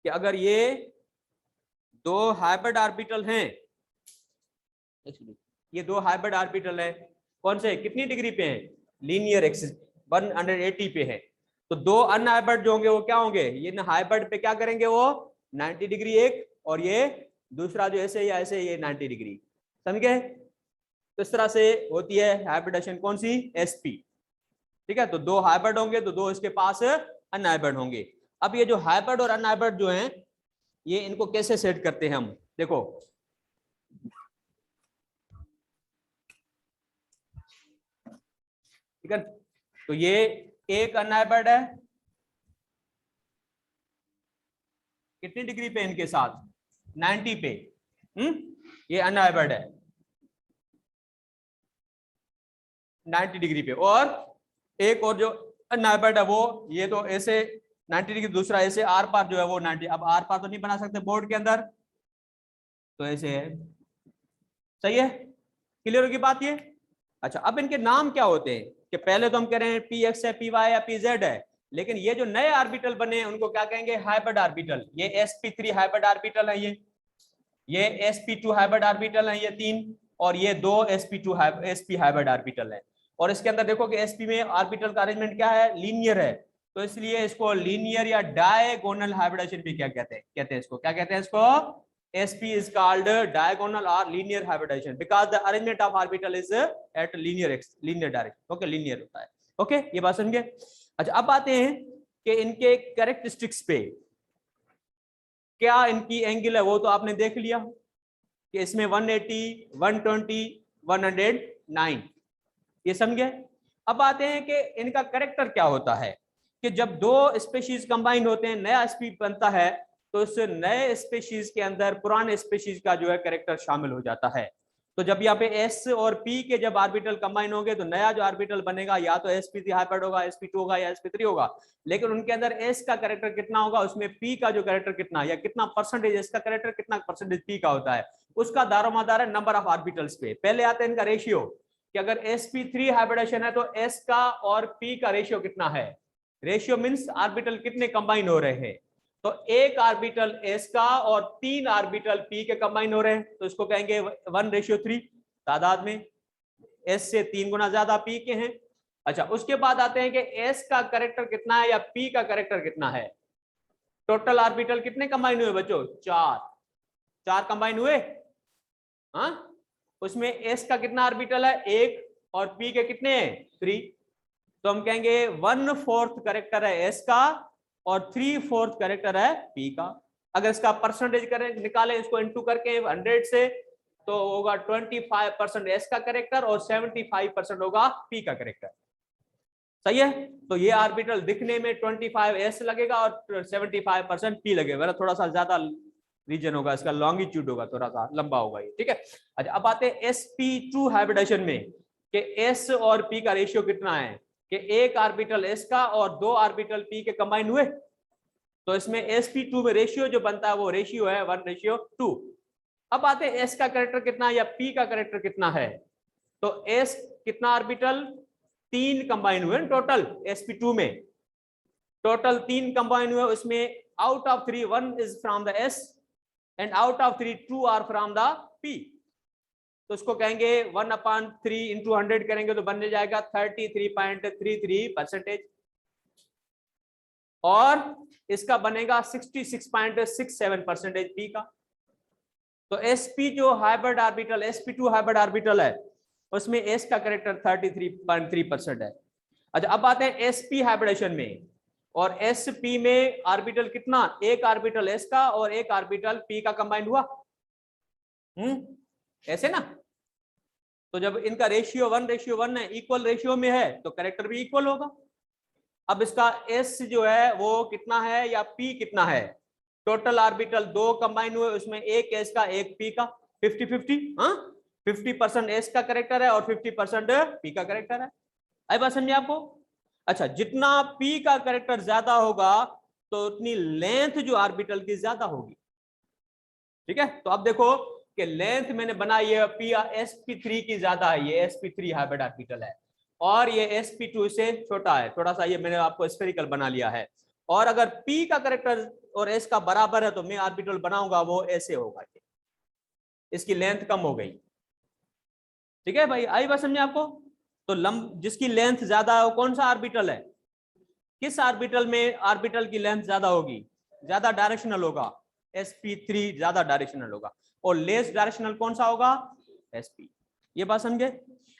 कि अगर ये 2 हाइब्रिड ऑर्बिटल हैं, ये 2 हाइब्रिड ऑर्बिटल है, कौन से, कितनी डिग्री पे हैं? लीनियर एक्सिस 180 पे है। तो 2 अनहाइब्रिड जो होंगे वो क्या होंगे? ये हाइब्रिड पे क्या करेंगे? वो 90 डिग्री एक, और ये दूसरा जो ऐसे या ऐसे, ये 90 डिग्री, समझ गए? तो इस तरह से होती है हाइब्रिडेशन, कौन सी? sp, ठीक है। तो 2 हाइब्रिड होंगे तो 2 इसके पास अनहाइब्रिड होंगे। अब ये जो हाइब्रिड और अनहाइब्रिड जो हैं, ये इनको कैसे सेट करते हैं हम? देखो, ठीक है। तो ये एक अनहाइब्रिड है, कितनी डिग्री पे इनके साथ? 90 पे। ये अनहाइब्रिड है 90 डिग्री पे। और एक और जो अनहाइब्रिड है वो, ये तो ऐसे 90 डिग्री, दूसरा ऐसे आर पार जो है वो 90। अब आर पार तो नहीं बना सकते बोर्ड के अंदर, तो ऐसे है, सही है, क्लियर होगी बात ये? अच्छा, अब इनके नाम क्या होते हैं? कि पहले तो हम कह रहे हैं पी एक्स है, पी वाई है, पी जेड है, लेकिन ये जो नए ऑर्बिटल बने हैं उनको क्या कहेंगे? Hybrid orbital. ये sp3 हाइब्रिड ऑर्बिटल है, ये sp2 हाइब्रिड ऑर्बिटल है, ये 3, और ये 2 sp2 sp हाइब्रिड ऑर्बिटल है। और इसके अंदर देखो कि sp में ऑर्बिटल का अरेंजमेंट क्या है? लीनियर है, तो इसलिए इसको लीनियर या डायगोनल हाइब्रिडेशन भी क्या कहते हैं इसको, क्या कहते हैं इसको? sp is called diagonal or linear hybridization because the arrangement of orbital is at linear direction, okay, linear होता है, okay, ये बात समझ गए? अच्छा, अब आते हैं कि इनके कैरेक्टरिस्टिक्स पे, क्या इनकी एंगल है वो तो आपने देख लिया कि इसमें 180, 120, 109, ये समझे? अब आते हैं कि इनका कैरेक्टर क्या होता है, कि जब 2 स्पीशीज कंबाइन होते हैं, नया स्पीशीज बनता है, तो इस नए स्पीशीज के अंदर पुराने स्पीशीज का जो है कैरेक्टर शामिल हो जाता है। तो जब यहाँ पे s और p के जब ऑर्बिटल कंबाइन होंगे तो नया जो ऑर्बिटल बनेगा या तो sp3 हाइब्रिड होगा, sp2 होगा या sp3 होगा। लेकिन उनके अंदर s का कैरेक्टर कितना होगा, उसमें p का जो कैरेक्टर कितना, या कितना परसेंटेज s का कैरेक्टर, कितना परसेंटेज p का होता है, उसका दारोमदार है नंबर ऑफ ऑर्बिटल्स पे। पहले आते हैं इनका रेशियो कि अगर sp3 हाइब्रिडेशन है तो s का और p का रेशियो कितना है। रेशियो मींस ऑर्बिटल कितने कंबाइन हो रहे हैं, तो एक ऑर्बिटल s का और 3 ऑर्बिटल p के कंबाइन हो रहे हैं, तो इसको कहेंगे 1:3 तादाद में s से 3 गुना ज्यादा p के हैं। अच्छा, उसके बाद आते हैं कि s का कैरेक्टर कितना है या p का कैरेक्टर कितना है। टोटल ऑर्बिटल कितने कंबाइन हुए बच्चों, 4 कंबाइन हुए। हाँ, उसमें s का कितना ऑर्बिटल है, 1, और p के कितने हैं, 3। तो हम कहेंगे 1/4 कैरेक्टर है s का और 3/4 कैरेक्टर है p का। अगर इसका परसेंटेज करें, निकालें इसको इनटू करके 100 से, तो होगा 25% s का कैरेक्टर और 75% होगा p का कैरेक्टर। सही है, तो ये ऑर्बिटल दिखने में 25s लगेगा और 75% p लगेगा, थोड़ा सा ज्यादा रीजन होगा, इसका लॉन्गिट्यूड होगा, थोड़ा सा लंबा होगा ये, ठीक है। अच्छा, अब आते हैं sp2 हाइब्रिडेशन में कि s और p का रेशियो कितना है, कि एक ऑर्बिटल s का और 2 ऑर्बिटल p के कंबाइन हुए, तो इसमें sp2 में रेशियो जो बनता है वो रेशियो है 1:2। अब आते हैं s का कैरेक्टर कितना है या p का कैरेक्टर कितना है, तो s कितना ऑर्बिटल, 3 कंबाइन हुए टोटल sp2 में, टोटल 3 कंबाइन हुए, उसमें out of 3 1 is from the s and out of 3 2 are from the p। तो इसको कहेंगे 1/3 इंटू 100 करेंगे तो बनने जाएगा 33.33%, और इसका बनेगा 66.67% p का। तो sp जो hybrid orbital sp2 hybrid orbital है उसमें s का कैरेक्टर 33.3% है। अच्छा, अब आते हैं sp हाइब्रिडेशन में, और sp में ऑर्बिटल कितना, एक ऑर्बिटल s का और एक ऑर्बिटल p का कंबाइंड हुआ, ऐसे ना। तो जब इनका रेशियो 1:1 है, इक्वल रेशियो में है, तो कैरेक्टर भी इक्वल होगा। अब इसका s जो है वो कितना है या p कितना है, टोटल ऑर्बिटल 2 कंबाइन हुए, उसमें एक s का एक p का, 50-50। हाँ, 50% s का कैरेक्टर है और 50% p का कैरेक्टर है। आई बात समझे आपको। अच्छा, जितना p का कैरेक्टर ज्यादा होगा तो उतनी लेंथ जो ऑर्बिटल की ज्यादा होगी, ठीक है। तो अब देखो कि लेंथ मैंने बनाई है sp3 की ज्यादा है, ये sp3 हाइब्रिड ऑर्बिटल है, और ये sp2 से छोटा है थोड़ा सा, ये मैंने आपको स्फेरिकल बना लिया है। और अगर p का कैरेक्टर और s का बराबर है तो मैं ऑर्बिटल बनाऊंगा वो ऐसे होगा, इसकी लेंथ कम हो गई, ठीक है भाई, आई बात समझे आपको। तो जिसकी लेंथ ज्यादा है वो कौन सा ऑर्बिटल है, किस ऑर्बिटल में ऑर्बिटल की लेंथ ज्यादा होगी, ज्यादा डायरेक्शनल होगा, sp3 ज्यादा डायरेक्शनल होगा, और लेस डायरेक्शनल कौन सा होगा, sp। ये बात समझे।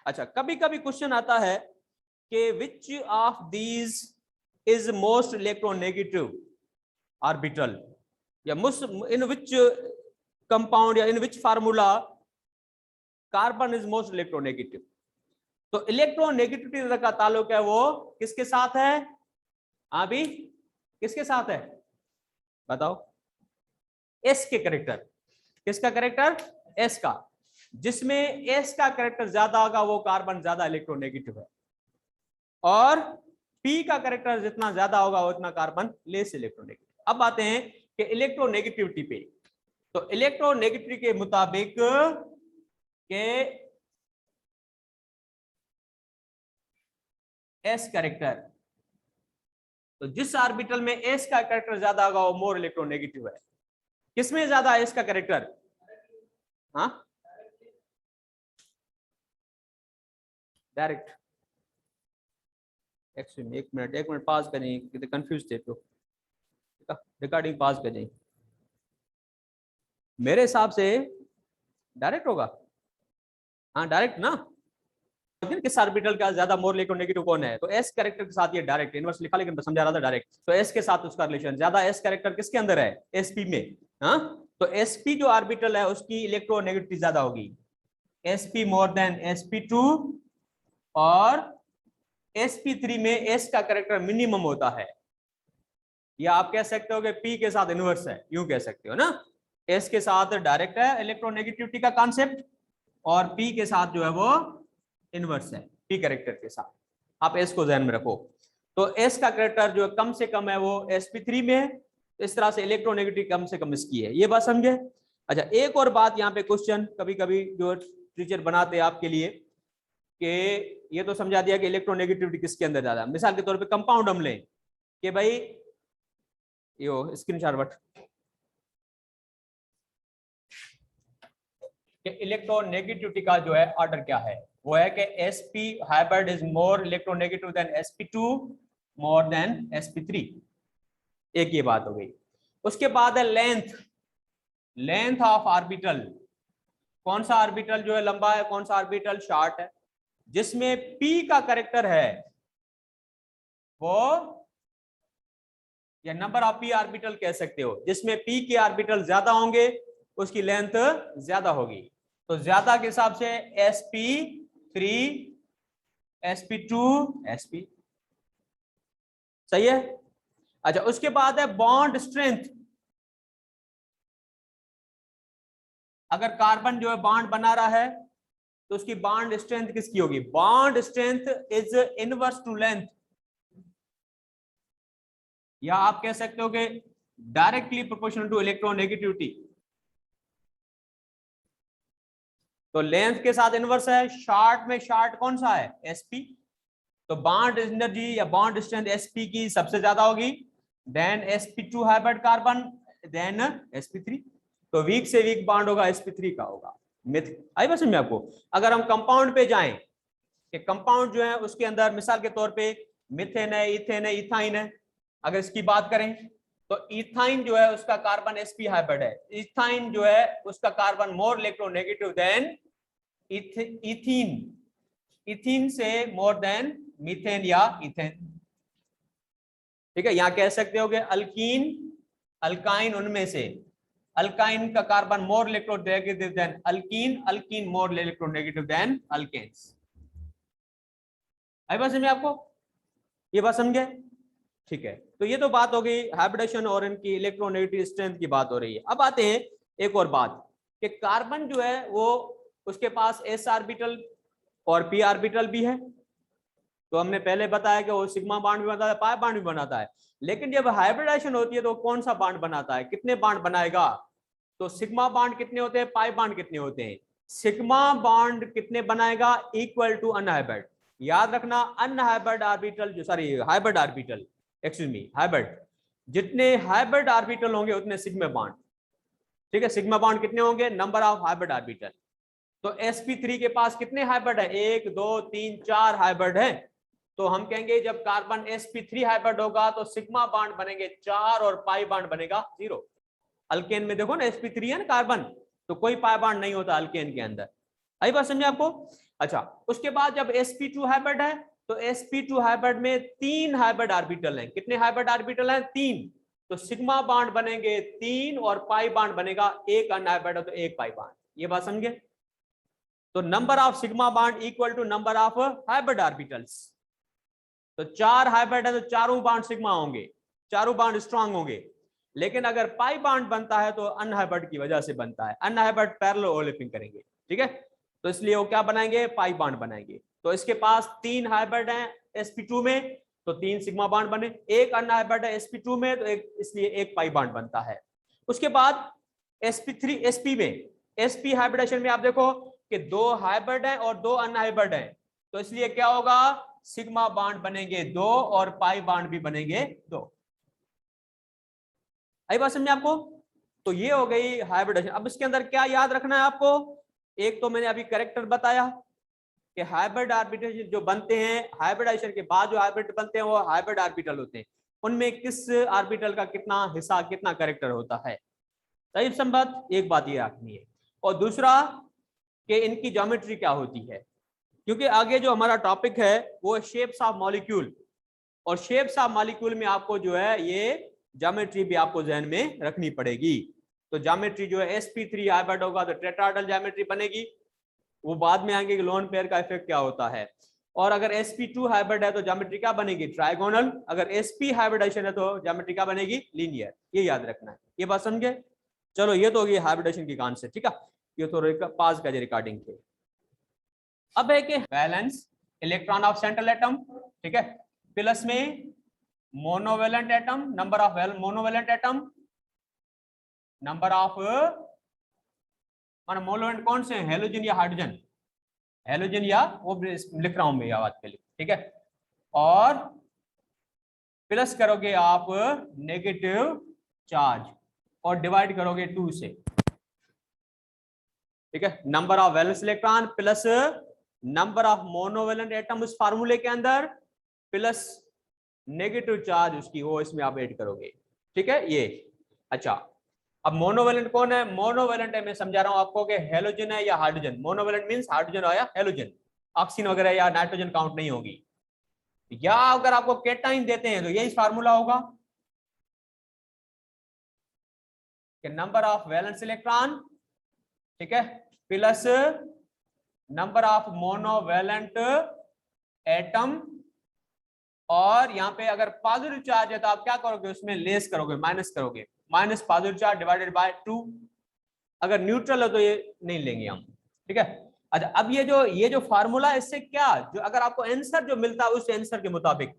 अच्छा, कभी कभी क्वेश्चन आता है कि which of these is most electronegative orbital, या इन विच कंपाउंड या in which formula carbon is most electronegative. तो इलेक्ट्रोनेगेटिविटी का ताल्लुक है वो किसके साथ है, अभी किसके साथ है बताओ, s के कैरेक्टर, किसका कैरेक्टर, s का। जिसमें s का कैरेक्टर ज्यादा होगा वो कार्बन ज्यादा इलेक्ट्रोनेगेटिव है, और p का कैरेक्टर जितना ज्यादा होगा उतना कार्बन लेस इलेक्ट्रोनेगेटिव। अब आते हैं कि इलेक्ट्रोनेगेटिविटी पे, तो इलेक्ट्रोनेगेटिविटी के मुताबिक के s कैरेक्टर, तो जिस ऑर्बिटल में s का कैरेक्टर ज्यादा होगा वो मोर इलेक्ट्रोनेगेटिव है। किसमें ज्यादा है s का कैरेक्टर, हाँ डायरेक्ट, एक मिनट पास करें, कितने कंफ्यूज थे तो रिकॉर्डिंग पास करें। मेरे हिसाब से डायरेक्ट होगा, हाँ डायरेक्ट ना, किस ऑर्बिटल का ज्यादा मोर इलेक्ट्रोनेगेटिव कौन है, तो s कैरेक्टर के साथ ये डायरेक्ट, इनवर्स लिखा लेकिन समझा रहा था डायरेक्ट, तो s के साथ उसका रिलेशन ज्यादा, s कैरेक्टर किसके अंदर है, sp में। हाँ, तो sp जो ऑर्बिटल है उसकी इलेक्ट्रोनेगेटिविटी ज्यादा होगी, sp मोर देन sp2, और sp3 में s का कैरेक्टर मिनिमम होता है, या आप कह सकते हो कि p के साथ इनवर्स है, यूं कह सकते हो ना, s के साथ डायरेक्ट है इलेक्ट्रोनेगेटिविटी का कॉन्सेप्ट, और p के साथ जो है वो इनवर्स है p कैरेक्टर के साथ, आप s को ध्यान में रखो। तो s का कैरेक्टर जो कम से कम है वो sp3 में है, इस तरह से इलेक्ट्रोनेगेटिविटी कम से कम इसकी है, ये बात समझे। अच्छा, एक और बात यहाँ पे क्वेश्चन कभी कभी जो टीचर बनाते हैं आपके लिए कि ये तो समझा दिया कि इलेक्ट्रोनेगेटिविटी किसके अंदर ज्यादा, मिसाल के तौर पे कंपाउंड हम लें कि भाई यो स्क्रीनशॉट बट कि इलेक्ट्रोनेगेटिविटी का जो है ऑर्डर क्या है, वो है कि sp hybrid is more electronegative then sp2 more than sp3। एक ये बात हो गई। उसके बाद है लेंथ, लेंथ ऑफ ऑर्बिटल, कौन सा ऑर्बिटल जो है लंबा है, कौन सा ऑर्बिटल शॉर्ट है। जिसमें p का कैरेक्टर है वो, या नंबर ऑफ p ऑर्बिटल कह सकते हो, जिसमें p के ऑर्बिटल ज्यादा होंगे उसकी लेंथ ज्यादा होगी। तो ज्यादा के हिसाब से sp3 sp2 sp, सही है। अच्छा, उसके बाद है बॉन्ड स्ट्रेंथ, अगर कार्बन जो है बॉन्ड बना रहा है तो उसकी बॉन्ड स्ट्रेंथ किसकी होगी, bond strength is inverse two length, या आप कह सकते हो कि डायरेक्टली प्रोपोर्शनल टू इलेक्ट्रोनेगेटिविटी। तो लेंथ के साथ इनवर्स है। शॉर्ट में शॉर्ट कौन सा है, sp, तो बॉन्ड एनर्जी या बॉन्ड स्ट्रेंथ sp की सबसे ज्यादा होगी, then sp2 hybrid carbon, then sp3। तो वीक से वीक बॉन्ड होगा sp3 का होगा। मिथ आई बस में आपको। अगर हम कंपाउंड पे जाएं कि कंपाउंड जो है उसके अंदर मिसाल के तौर पे मिथेन है, इथेन है, इथाइन है, अगर इसकी बात करें तो इथाइन जो है उसका कार्बन sp हाइब्रिड है, इथाइन जो है उसका carbon more electronegative then ethene, ethene से मोर देन मीथेन या इथेन। ठीक है, यहां कह सकते हो कि अल्कीन अल्काइन, उनमें से अल्काइन का carbon more electronegative than alkene, alkene more electronegative than alkanes. आई बात समझे आपको, ये बात समझे। ठीक है, तो ये तो बात हो गई हाइब्रिडेशन और इनकी इलेक्ट्रोनेगेटिव स्ट्रेंथ की बात हो रही है। अब आते हैं एक और बात कि कार्बन जो है वो उसके पास s ऑर्बिटल और p ऑर्बिटल भी है। तो हमने पहले बताया कि वो सिग्मा बॉन्ड भी बनाता है, पाई बॉन्ड भी बनाता है। लेकिन जब हाइब्रिडेशन होती है तो कौन सा बॉन्ड बनाता है, कितने बॉन्ड बनाएगा, तो सिग्मा बॉन्ड कितने होते हैं, पाई बॉन्ड कितने होते हैं। सिग्मा बॉन्ड कितने बनाएगा, इक्वल टू अनहाइब्रिड। याद रखना अनहाइब्रिड ऑर्बिटल जो, sorry hybrid orbital, excuse me hybrid, जितने हाइब्रिड ऑर्बिटल होंगे उतने सिग्मा बॉन्ड। ठीक है, सिग्मा बॉन्ड कितने होंगे, नंबर ऑफ हाइब्रिड ऑर्बिटल। तो sp3 के पास कितने हाइब्रिड है, 1 2 3 4 हाइब्रिड है। तो हम कहेंगे जब कार्बन sp3 हाइब्रिड होगा तो सिग्मा बॉन्ड बनेंगे 4 और पाई बॉन्ड बनेगा 0। अल्केन में देखो ना sp3 है ना कार्बन, तो कोई पाई बॉन्ड नहीं होता अल्केन के अंदर। आई बात समझे आपको। अच्छा, उसके बाद जब sp2 हाइब्रिड है तो sp2 हाइब्रिड में 3 हाइब्रिड ऑर्बिटल हैं, कितने हाइब्रिड ऑर्बिटल हैं, 3। तो सिग्मा बॉन्ड बनेंगे 3 और पाई बॉन्ड बनेगा 1, अनहाइब्रिड है तो 1 पाई बॉन्ड। ये बात समझे। तो number of sigma bond equal to number of hybrid orbitals. तो 4 हाइब्रिड है तो चारों बॉन्ड सिग्मा होंगे, चारों बॉन्ड स्ट्रांग होंगे। लेकिन अगर पाई बॉन्ड बनता है तो अनहाइब्रिड की वजह से बनता है, अनहाइब्रिड पैरेलल ओवरलैपिंग करेंगे। ठीक है, तो इसलिए वो क्या बनाएंगे, पाई बॉन्ड बनाएंगे। तो इसके पास 3 हाइब्रिड है sp2 में तो 3 सिग्मा बॉन्ड बने, एक अनहाइब्रिड है sp2 में तो एक, इसलिए एक पाई बॉन्ड बनता है। उसके बाद sp3 sp में, sp हाइब्रिडेशन में आप देखो कि 2 हाइब्रिड है और 2 अनहाइब्रिड है, तो इसलिए क्या होगा, सिग्मा बॉन्ड बनेंगे 2 और पाई बॉन्ड भी बनेंगे 2। आई बात समझे आपको। तो ये हो गई हाइब्रिडेशन। अब इसके अंदर क्या याद रखना है आपको, एक तो मैंने अभी करेक्टर बताया कि हाइब्रिड ऑर्बिटल जो बनते हैं, हाइब्रिडाइजेशन के बाद जो हाइब्रिड बनते हैं वो हाइब्रिड ऑर्बिटल होते हैं, उनमें किस ऑर्बिटल का कितना हिस्सा, कितना करेक्टर होता है। सही संबंध, एक बात ये रखनी है। और दूसरा कि इनकी ज्योमेट्री क्या होती है, क्योंकि आगे जो हमारा टॉपिक है वो शेप्स ऑफ मॉलिक्यूल, और शेप्स ऑफ मॉलिक्यूल में आपको जो है ये ज्योमेट्री भी आपको ध्यान में रखनी पड़ेगी। तो ज्योमेट्री जो है sp3 हाइब्रिड होगा तो टेट्राहेड्रल ज्योमेट्री बनेगी, वो बाद में आएंगे कि लोन पेयर का इफेक्ट क्या होता है। और अगर sp2 हाइब्रिड है तो ज्योमेट्री क्या बनेगी, ट्राइगोनल। अगर sp हाइब्रिडेशन है तो ज्योमेट्री क्या बनेगी, लीनियर। ये याद रखना है, ये बात समझे। चलो, ये तो होगी हाइब्रिडेशन की कॉन्सेप्ट। ठीक है, ये तो पास का रिकॉर्डिंग थे। अब है कि valence electron of central atom, ठीक है, प्लस में monovalent atom, number of monovalent atom, number of माना मोनोवेलेंट कौन से हैं, हेलोजन या हाइड्रोजन, हेलोजन या वो लिख रहा हूं मैं आवाज के लिए, ठीक है। और प्लस करोगे आप नेगेटिव चार्ज और डिवाइड करोगे 2 से, ठीक है। Number of valence electron plus number of monovalent atom उस फार्मूले के अंदर प्लस नेगेटिव चार्ज उसकी, वो इसमें आप ऐड करोगे, ठीक है ये। अच्छा, अब मोनोवेलेंट कौन है, मोनोवेलेंट है मैं समझा रहा हूं आपको कि हेलोजन है या हाइड्रोजन, मोनोवेलेंट मींस हाइड्रोजन या हेलोजन, ऑक्सीजन वगैरह या नाइट्रोजन काउंट नहीं होगी। या अगर आपको केटाइन देते हैं तो यही फार्मूला होगा कि नंबर ऑफ वैलेंस इलेक्ट्रॉन, ठीक है, plus number of monovalent atom, और यहाँ पे अगर पॉजिटिव चार्ज है तो आप क्या करोगे, उसमें लेस करोगे, माइनस करोगे, minus positive charge divided by 2। अगर न्यूट्रल है तो ये नहीं लेंगे हम, ठीक है। अच्छा, अब ये जो फार्मूला है, इससे क्या, जो अगर आपको आंसर जो मिलता है उस आंसर के मुताबिक,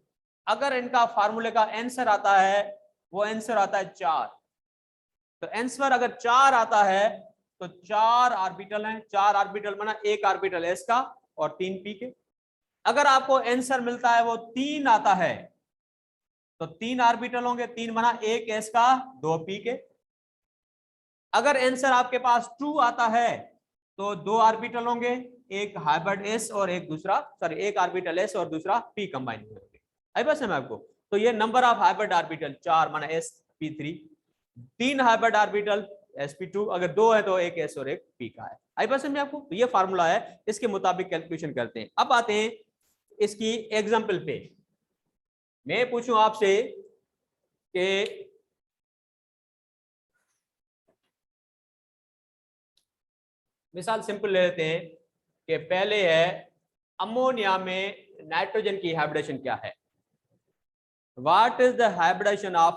अगर इनका फार्मूले का आंसर आता है, वो आंसर आता है 4, तो आंसर अगर 4 आता है तो 4 ऑर्बिटल हैं, 4 ऑर्बिटल माना 1 ऑर्बिटल एस का और 3 पी के। अगर आपको आंसर मिलता है वो 3 आता है तो 3 ऑर्बिटल होंगे, 3 माना 1 एस का 2 पी के। अगर आंसर आपके पास 2 आता है तो 2 ऑर्बिटल होंगे, एक हाइब्रिड एस और एक दूसरा, सॉरी एक ऑर्बिटल एस और दूसरा पी कंबाइन होंगे। आई बस है आपको, तो ये नंबर ऑफ हाइब्रिड ऑर्बिटल 4 माना sp3, 3 हाइब्रिड ऑर्बिटल sp2, अगर 2 है तो एक एस और एक पी का है। आई बस समझे आपको, तो ये फार्मूला है, इसके मुताबिक कैलकुलेशन करते हैं। अब आते हैं इसकी एग्जाम्पल पे। मैं पूछूं आपसे कि मिसाल सिंपल ले लेते हैं कि पहले है अमोनिया में नाइट्रोजन की हाइब्रिडेशन क्या है, what is the hybridization of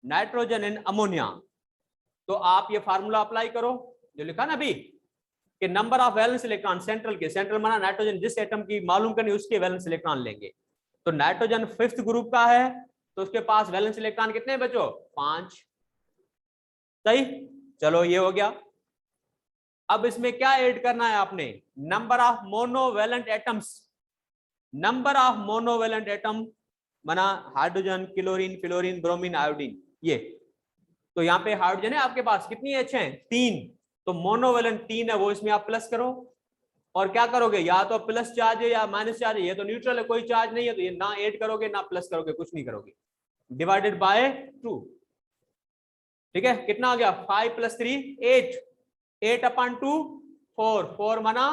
nitrogen in ammonia. तो आप ये फार्मूला अप्लाई करो जो लिखा ना अभी कि number of valence electron central के, सेंट्रल माना नाइट्रोजन जिस एटम की मालूम करनी उसके वैलेंस इलेक्ट्रॉन लेंगे। तो नाइट्रोजन 5th ग्रुप का है तो उसके पास वैलेंस इलेक्ट्रॉन कितने बचो, 5, सही। चलो ये हो गया। अब इसमें क्या ऐड करना है आपने, number of monovalent atoms, number of monovalent atom माना hydrogen, chlorine, fluorine, bromine, iodine, ये। तो यहाँ पे हाइड्रोजन है आपके पास, कितनी एच है, 3, तो मोनोवेलेंट 3 है, वो इसमें आप प्लस करो। और क्या करोगे, या तो प्लस चार्ज है या माइनस चार्ज है, ये तो न्यूट्रल है, कोई चार्ज नहीं है, तो ये ना ऐड करोगे ना प्लस करोगे, कुछ नहीं करोगे, डिवाइडेड बाय 2, ठीक है। कितना आ गया, 5 + 3 8, 8/2 4, 4 माना,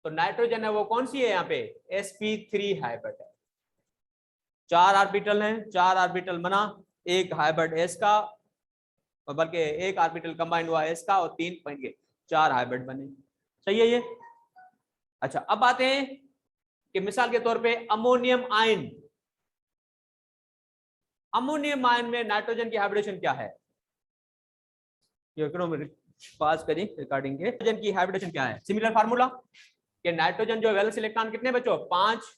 तो नाइट्रोजन है वो कौन सी है यहाँ पे, sp3 हाइब्रिड है। 4 ऑर्बिटल हैं, 4 ऑर्बिटल बना, एक हाइब्रिड एस का, बल्कि एक ऑर्बिटल कंबाइंड हुआ एस का, और 3 बन गए, 4 हाइब्रिड बने, सही है ये। अच्छा, अब आते हैं कि मिसाल के तौर पे अमोनियम आयन, अमोनियम आयन में नाइट्रोजन की हाइब्रिडेशन क्या है, पास करें रिकॉर्डिंग के, नाइट्रोजन की हाइब्रिडेशन क्या है, सिमिलर फार्मूला कि नाइट्रोजन जो वैलेंस इलेक्ट्रॉन कितने बचो, 5,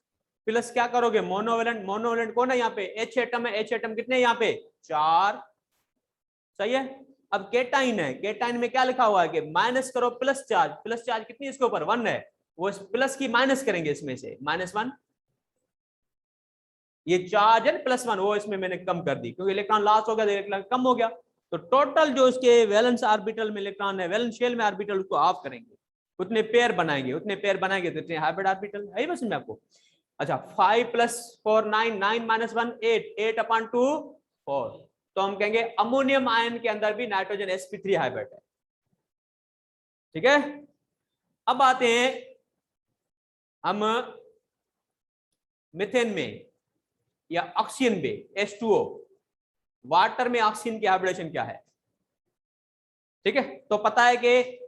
प्लस क्या करोगे मोनोवेलेंट, मोनोवेलेंट कौन है यहाँ पे, H एटम है, H एटम कितने यहाँ पे, 4, सही है। अब केटाइन है, केटाइन में क्या लिखा हुआ है कि माइनस करो प्लस चार्ज, प्लस चार्ज कितनी इसके ऊपर 1 है, वो प्लस की माइनस करेंगे, इसमें से -1, ये चार्ज है +1, वो इसमें मैंने कम कर दी क्योंकि इलेक्ट्रॉन लॉस हो गया, इलेक्ट्रॉन कम हो गया। तो टोटल जो इसके वैलेंस ऑर्बिटल में इलेक्ट्रॉन है, वैलेंस शेल में ऑर्बिटल, उसको ऑफ करेंगे, उतने पेयर बनाएंगे, उतने पेयर बनाएंगे तो इतने हाइब्रिड ऑर्बिटल है, बस में आपको। अच्छा, 5 + 4 9, 9 - 1 8, 8/2 4, तो हम कहेंगे अमोनियम आयन के अंदर भी नाइट्रोजन sp3 हाइब्रिड है, ठीक है। अब आते हैं हम मीथेन में या ऑक्सीजन में, H2O, वाटर में ऑक्सीजन की हाइब्रिडेशन क्या है, ठीक है। तो पता है कि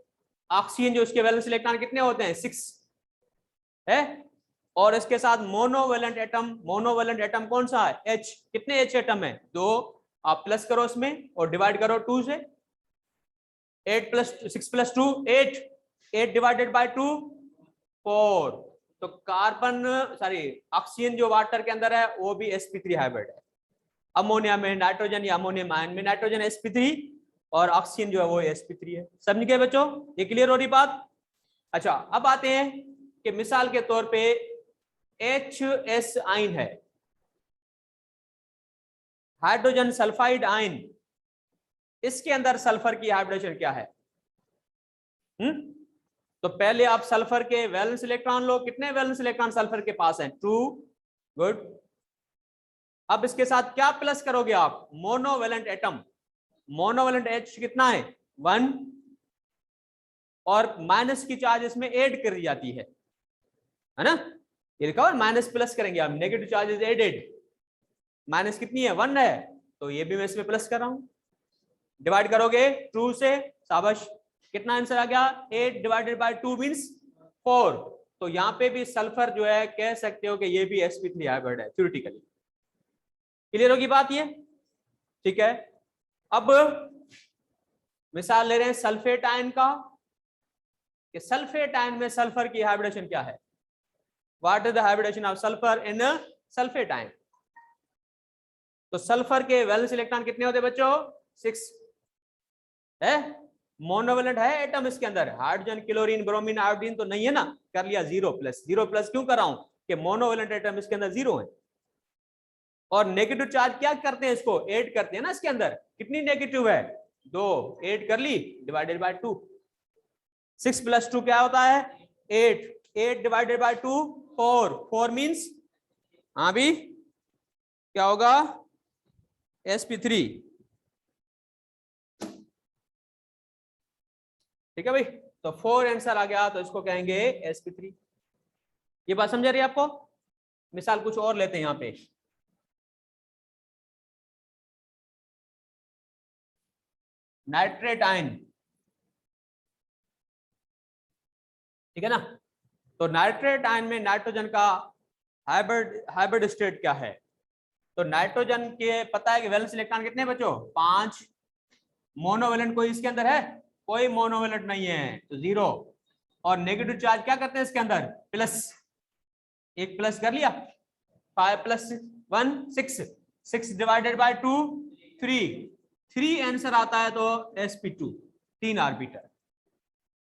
ऑक्सीजन जो उसके वैलेंस इलेक्ट्रॉन कितने होते हैं, 6 है, और इसके साथ मोनोवेलेंट एटम, मोनोवेलेंट एटम कौन सा है, H, कितने H एटम है, 2, आप प्लस करो उसमें और डिवाइड करो 2 से, 8 + 6 + 2 8, 8 डिवाइडेड बाय 2 4, तो कार्बन, सॉरी ऑक्सीजन जो वाटर के अंदर है वो भी sp3 हाइब्रिड है। अमोनिया में नाइट्रोजन या अमोनियम आयन में नाइट्रोजन sp3, और ऑक्सीजन जो है वो sp3 है। समझ गए बच्चों, ये क्लियर हो रही बात। अच्छा अब आते हैं कि मिसाल के तौर पे HS आयन है, हाइड्रोजन सल्फाइड आयन, इसके अंदर सल्फर की हाइब्रिडेशन क्या है? तो पहले आप सल्फर के वैलेंस इलेक्ट्रॉन लो, कितने वैलेंस इलेक्ट्रॉन सल्फर के पास हैं? 2। गुड। अब इसके साथ क्या प्लस करोगे आप? मोनोवेलेंट एटम, मोनोवेलेंट H कितना है? 1, और माइनस की चार्ज इसमें ऐड कर दी जाती है ना, ये लिखा हुआ माइनस प्लस करेंगे आप, negative charge is added, minus कितनी है? 1 है, तो ये भी मैं इसमें प्लस कर रहा हूं। डिवाइड करोगे 2 से, शाबाश, कितना आंसर आ गया? 8 डिवाइडेड बाय 2 मींस 4। तो यहाँ पे भी सल्फर जो है कह सकते हो कि ये भी sp3 हाइब्रिड है थ्योरेटिकली। क्लियर होगी बात ये? ठीक है। अब मिसाल ले रहे हैं सल्फेट आयन का, कि सल्फेट आयन में सल्फर की हाइब्रिडेशन क्या है? What is the hybridization of sulphur in sulphate ion? तो सल्फर के वैलेंस इलेक्ट्रॉन कितने होते हैं बच्चों? 6 है। मोनोवेलेंट है एटम इसके अंदर, हाइड्रोजन, क्लोरीन, ब्रोमीन, आयोडीन तो नहीं है ना, कर लिया 0 प्लस। 0 प्लस क्यों कर रहा हूं? कि मोनोवेलेंट एटम इसके अंदर 0 है। और नेगेटिव चार्ज क्या करते हैं? इसको ऐड करते हैं ना इसके अंदर। कितनी नेगेटिव है? 2, ऐड कर ली, डिवाइडेड बाय 2। 6 + 2 क्या होता है? 8। 8 डिवाइडेड बाय 2 4। 4 मींस, हाँ भी क्या होगा? sp3। ठीक है भाई, तो 4 आंसर आ गया, तो इसको कहेंगे sp3। ये बात समझ रही है आपको? मिसाल कुछ और लेते हैं यहां पे, नाइट्रेट आयन, ठीक है ना। तो नाइट्रेट आयन में नाइट्रोजन का हाइब्रिड स्टेट क्या है? तो नाइट्रोजन के पता है कि वैलेंस इलेक्ट्रॉन कितने बच्चों? 5। मोनोवेलेंट कोई इसके अंदर है? कोई मोनोवेलेंट नहीं है, तो 0। और नेगेटिव चार्ज क्या करते हैं इसके अंदर? प्लस, एक प्लस कर लिया, 5 + 1 6। 6 डिवाइडेड बाय 2 3। 3 आंसर आता है, तो sp2, 3 ऑर्बिटल,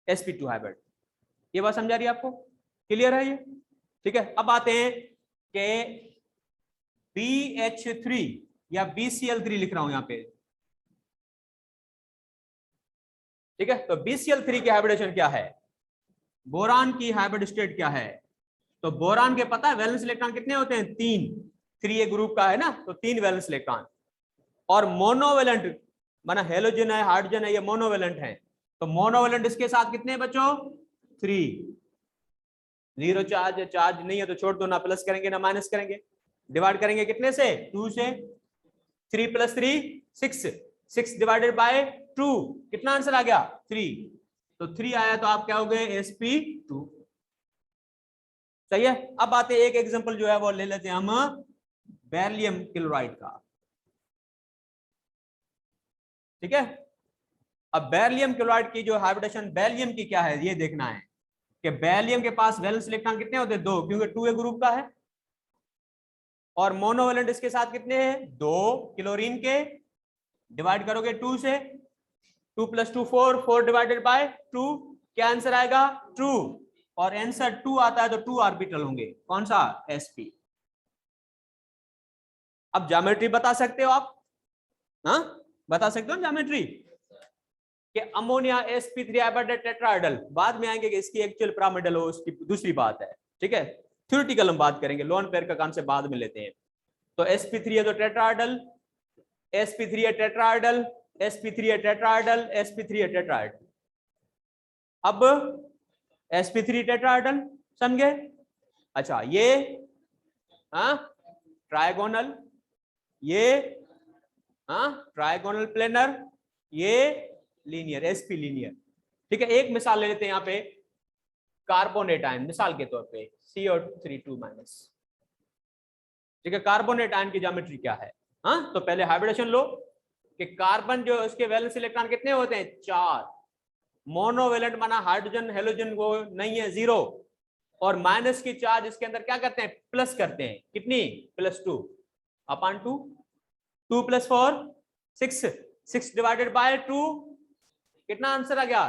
sp2 हाइब्रिड। ये बात समझा रही है आपको? क्लियर है ये? ठीक है। अब आते हैं कि BH3 या BCl3 लिख रहा हूं यहां पे, ठीक है। तो BCl3 की हाइब्रिडेशन क्या है? बोरान की हाइब्रिड स्टेट क्या है? तो बोरान के पता है वैलेंस इलेक्ट्रॉन कितने होते हैं? 3। 3 ग्रुप का है ना, तो 3 वैलेंस इलेक्ट्रॉन। और मोनोवेलेंट माना हेलोजन है, हाइड्रोजन है, ये मोनोवेलेंट है। तो मोनोवेलेंट इसके साथ कितने बच्चों? 3। 0 चार्ज, चार्ज नहीं है तो छोड़ दो, ना प्लस करेंगे ना माइनस करेंगे। डिवाइड करेंगे कितने से? 2 से। 3 + 3 6। 6 डिवाइडेड बाय 2, कितना आंसर आ गया? 3। तो 3 आया, तो आप क्या हो गए? sp2। सही है। अब आते एक एग्जांपल जो है वो ले लेते हैं हम बेरिलियम क्लोराइड का, ठीक है। अब बेरिलियम क्लोराइड की जो हाइब्रिडेशन बेरिलियम की क्या है ये देखना है, कि बेरिलियम के पास वैलेंस इलेक्ट्रॉन कितने होते हैं? 2, क्योंकि 2a ग्रुप का है। और मोनोवेलेंट इसके साथ कितने हैं? 2 क्लोरीन के। डिवाइड करोगे 2 से, 2 + 2 4। 4 डिवाइडेड बाय 2, क्या आंसर आएगा? 2। और आंसर 2 आता है, तो 2 ऑर्बिटल होंगे, कौन सा? sp। अब ज्योमेट्री बता सकते हो आप? हाँ, बता सकते हो ज्योमेट्री, कि अमोनिया sp3 हाइब्रिड टेट्राहेड्रल, बाद में आएंगे कि इसकी एक्चुअल पिरामिडल हो, उसकी दूसरी बात है, ठीक है। थ्योरेटिकल हम बात करेंगे, लोन पेयर का काम से बाद में लेते हैं। तो sp3 है तो टेट्राहेड्रल, sp3 है टेट्राहेड्रल, sp3 है टेट्राहेड्रल, sp3 है टेट्राहेड्रल। अब sp3 टेट्राहेड्रल, समझे? अच्छा, ये हाँ ट्रायगोनल, ये हाँ ट्रायगोनल प्लेनर, ये लीनियर, sp लीनियर, ठीक है। एक मिसाल ले लेते हैं यहाँ पे, कार्बोनेट आयन मिसाल के तौर पे CO3 2-, ठीक है। कार्बोनेट आयन की ज्योमेट्री क्या है? हाँ, तो पहले हाइब्रिडेशन लो, कि कार्बन जो उसके वैलेंस इलेक्ट्रॉन कितने होते हैं? 4। मोनोवेलेंट माना हाइड्रोजन हेलोजन वो नहीं है, 0। और माइनस की चार्ज इसके अंदर क्या करते हैं? प्लस करते हैं, कितनी? +2 / 2। 2 + 4 6। 6 डिवाइडेड बाय 2 कितना आंसर आ गया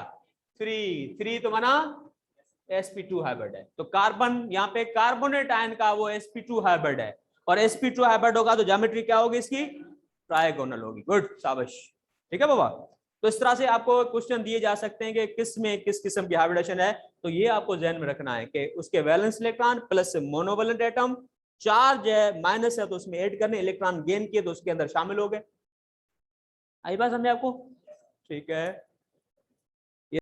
3 3 तो बना sp2 हाइब्रिड है। तो कार्बन यहाँ पे कार्बोनेट आयन का वो sp2 हाइब्रिड है और sp2 हाइब्रिड होगा तो ज्योमेट्री क्या होगी इसकी ट्राइगोनल होगी। गुड शाबाश ठीक है बाबा। तो इस तरह से आपको क्वेश्चन दिए जा सकते हैं कि किस में किस किस्म की हाइब्रिडेशन है। तो ये आपको ध्यान में रखना है कि उसके valence electron plus monovalent atom charge है माइनस है तो उसमें ऐड करने इलेक्ट्रॉन गेन किए तो उसके अंदर शामिल हो गए। आई बात समझे आपको ठीक है।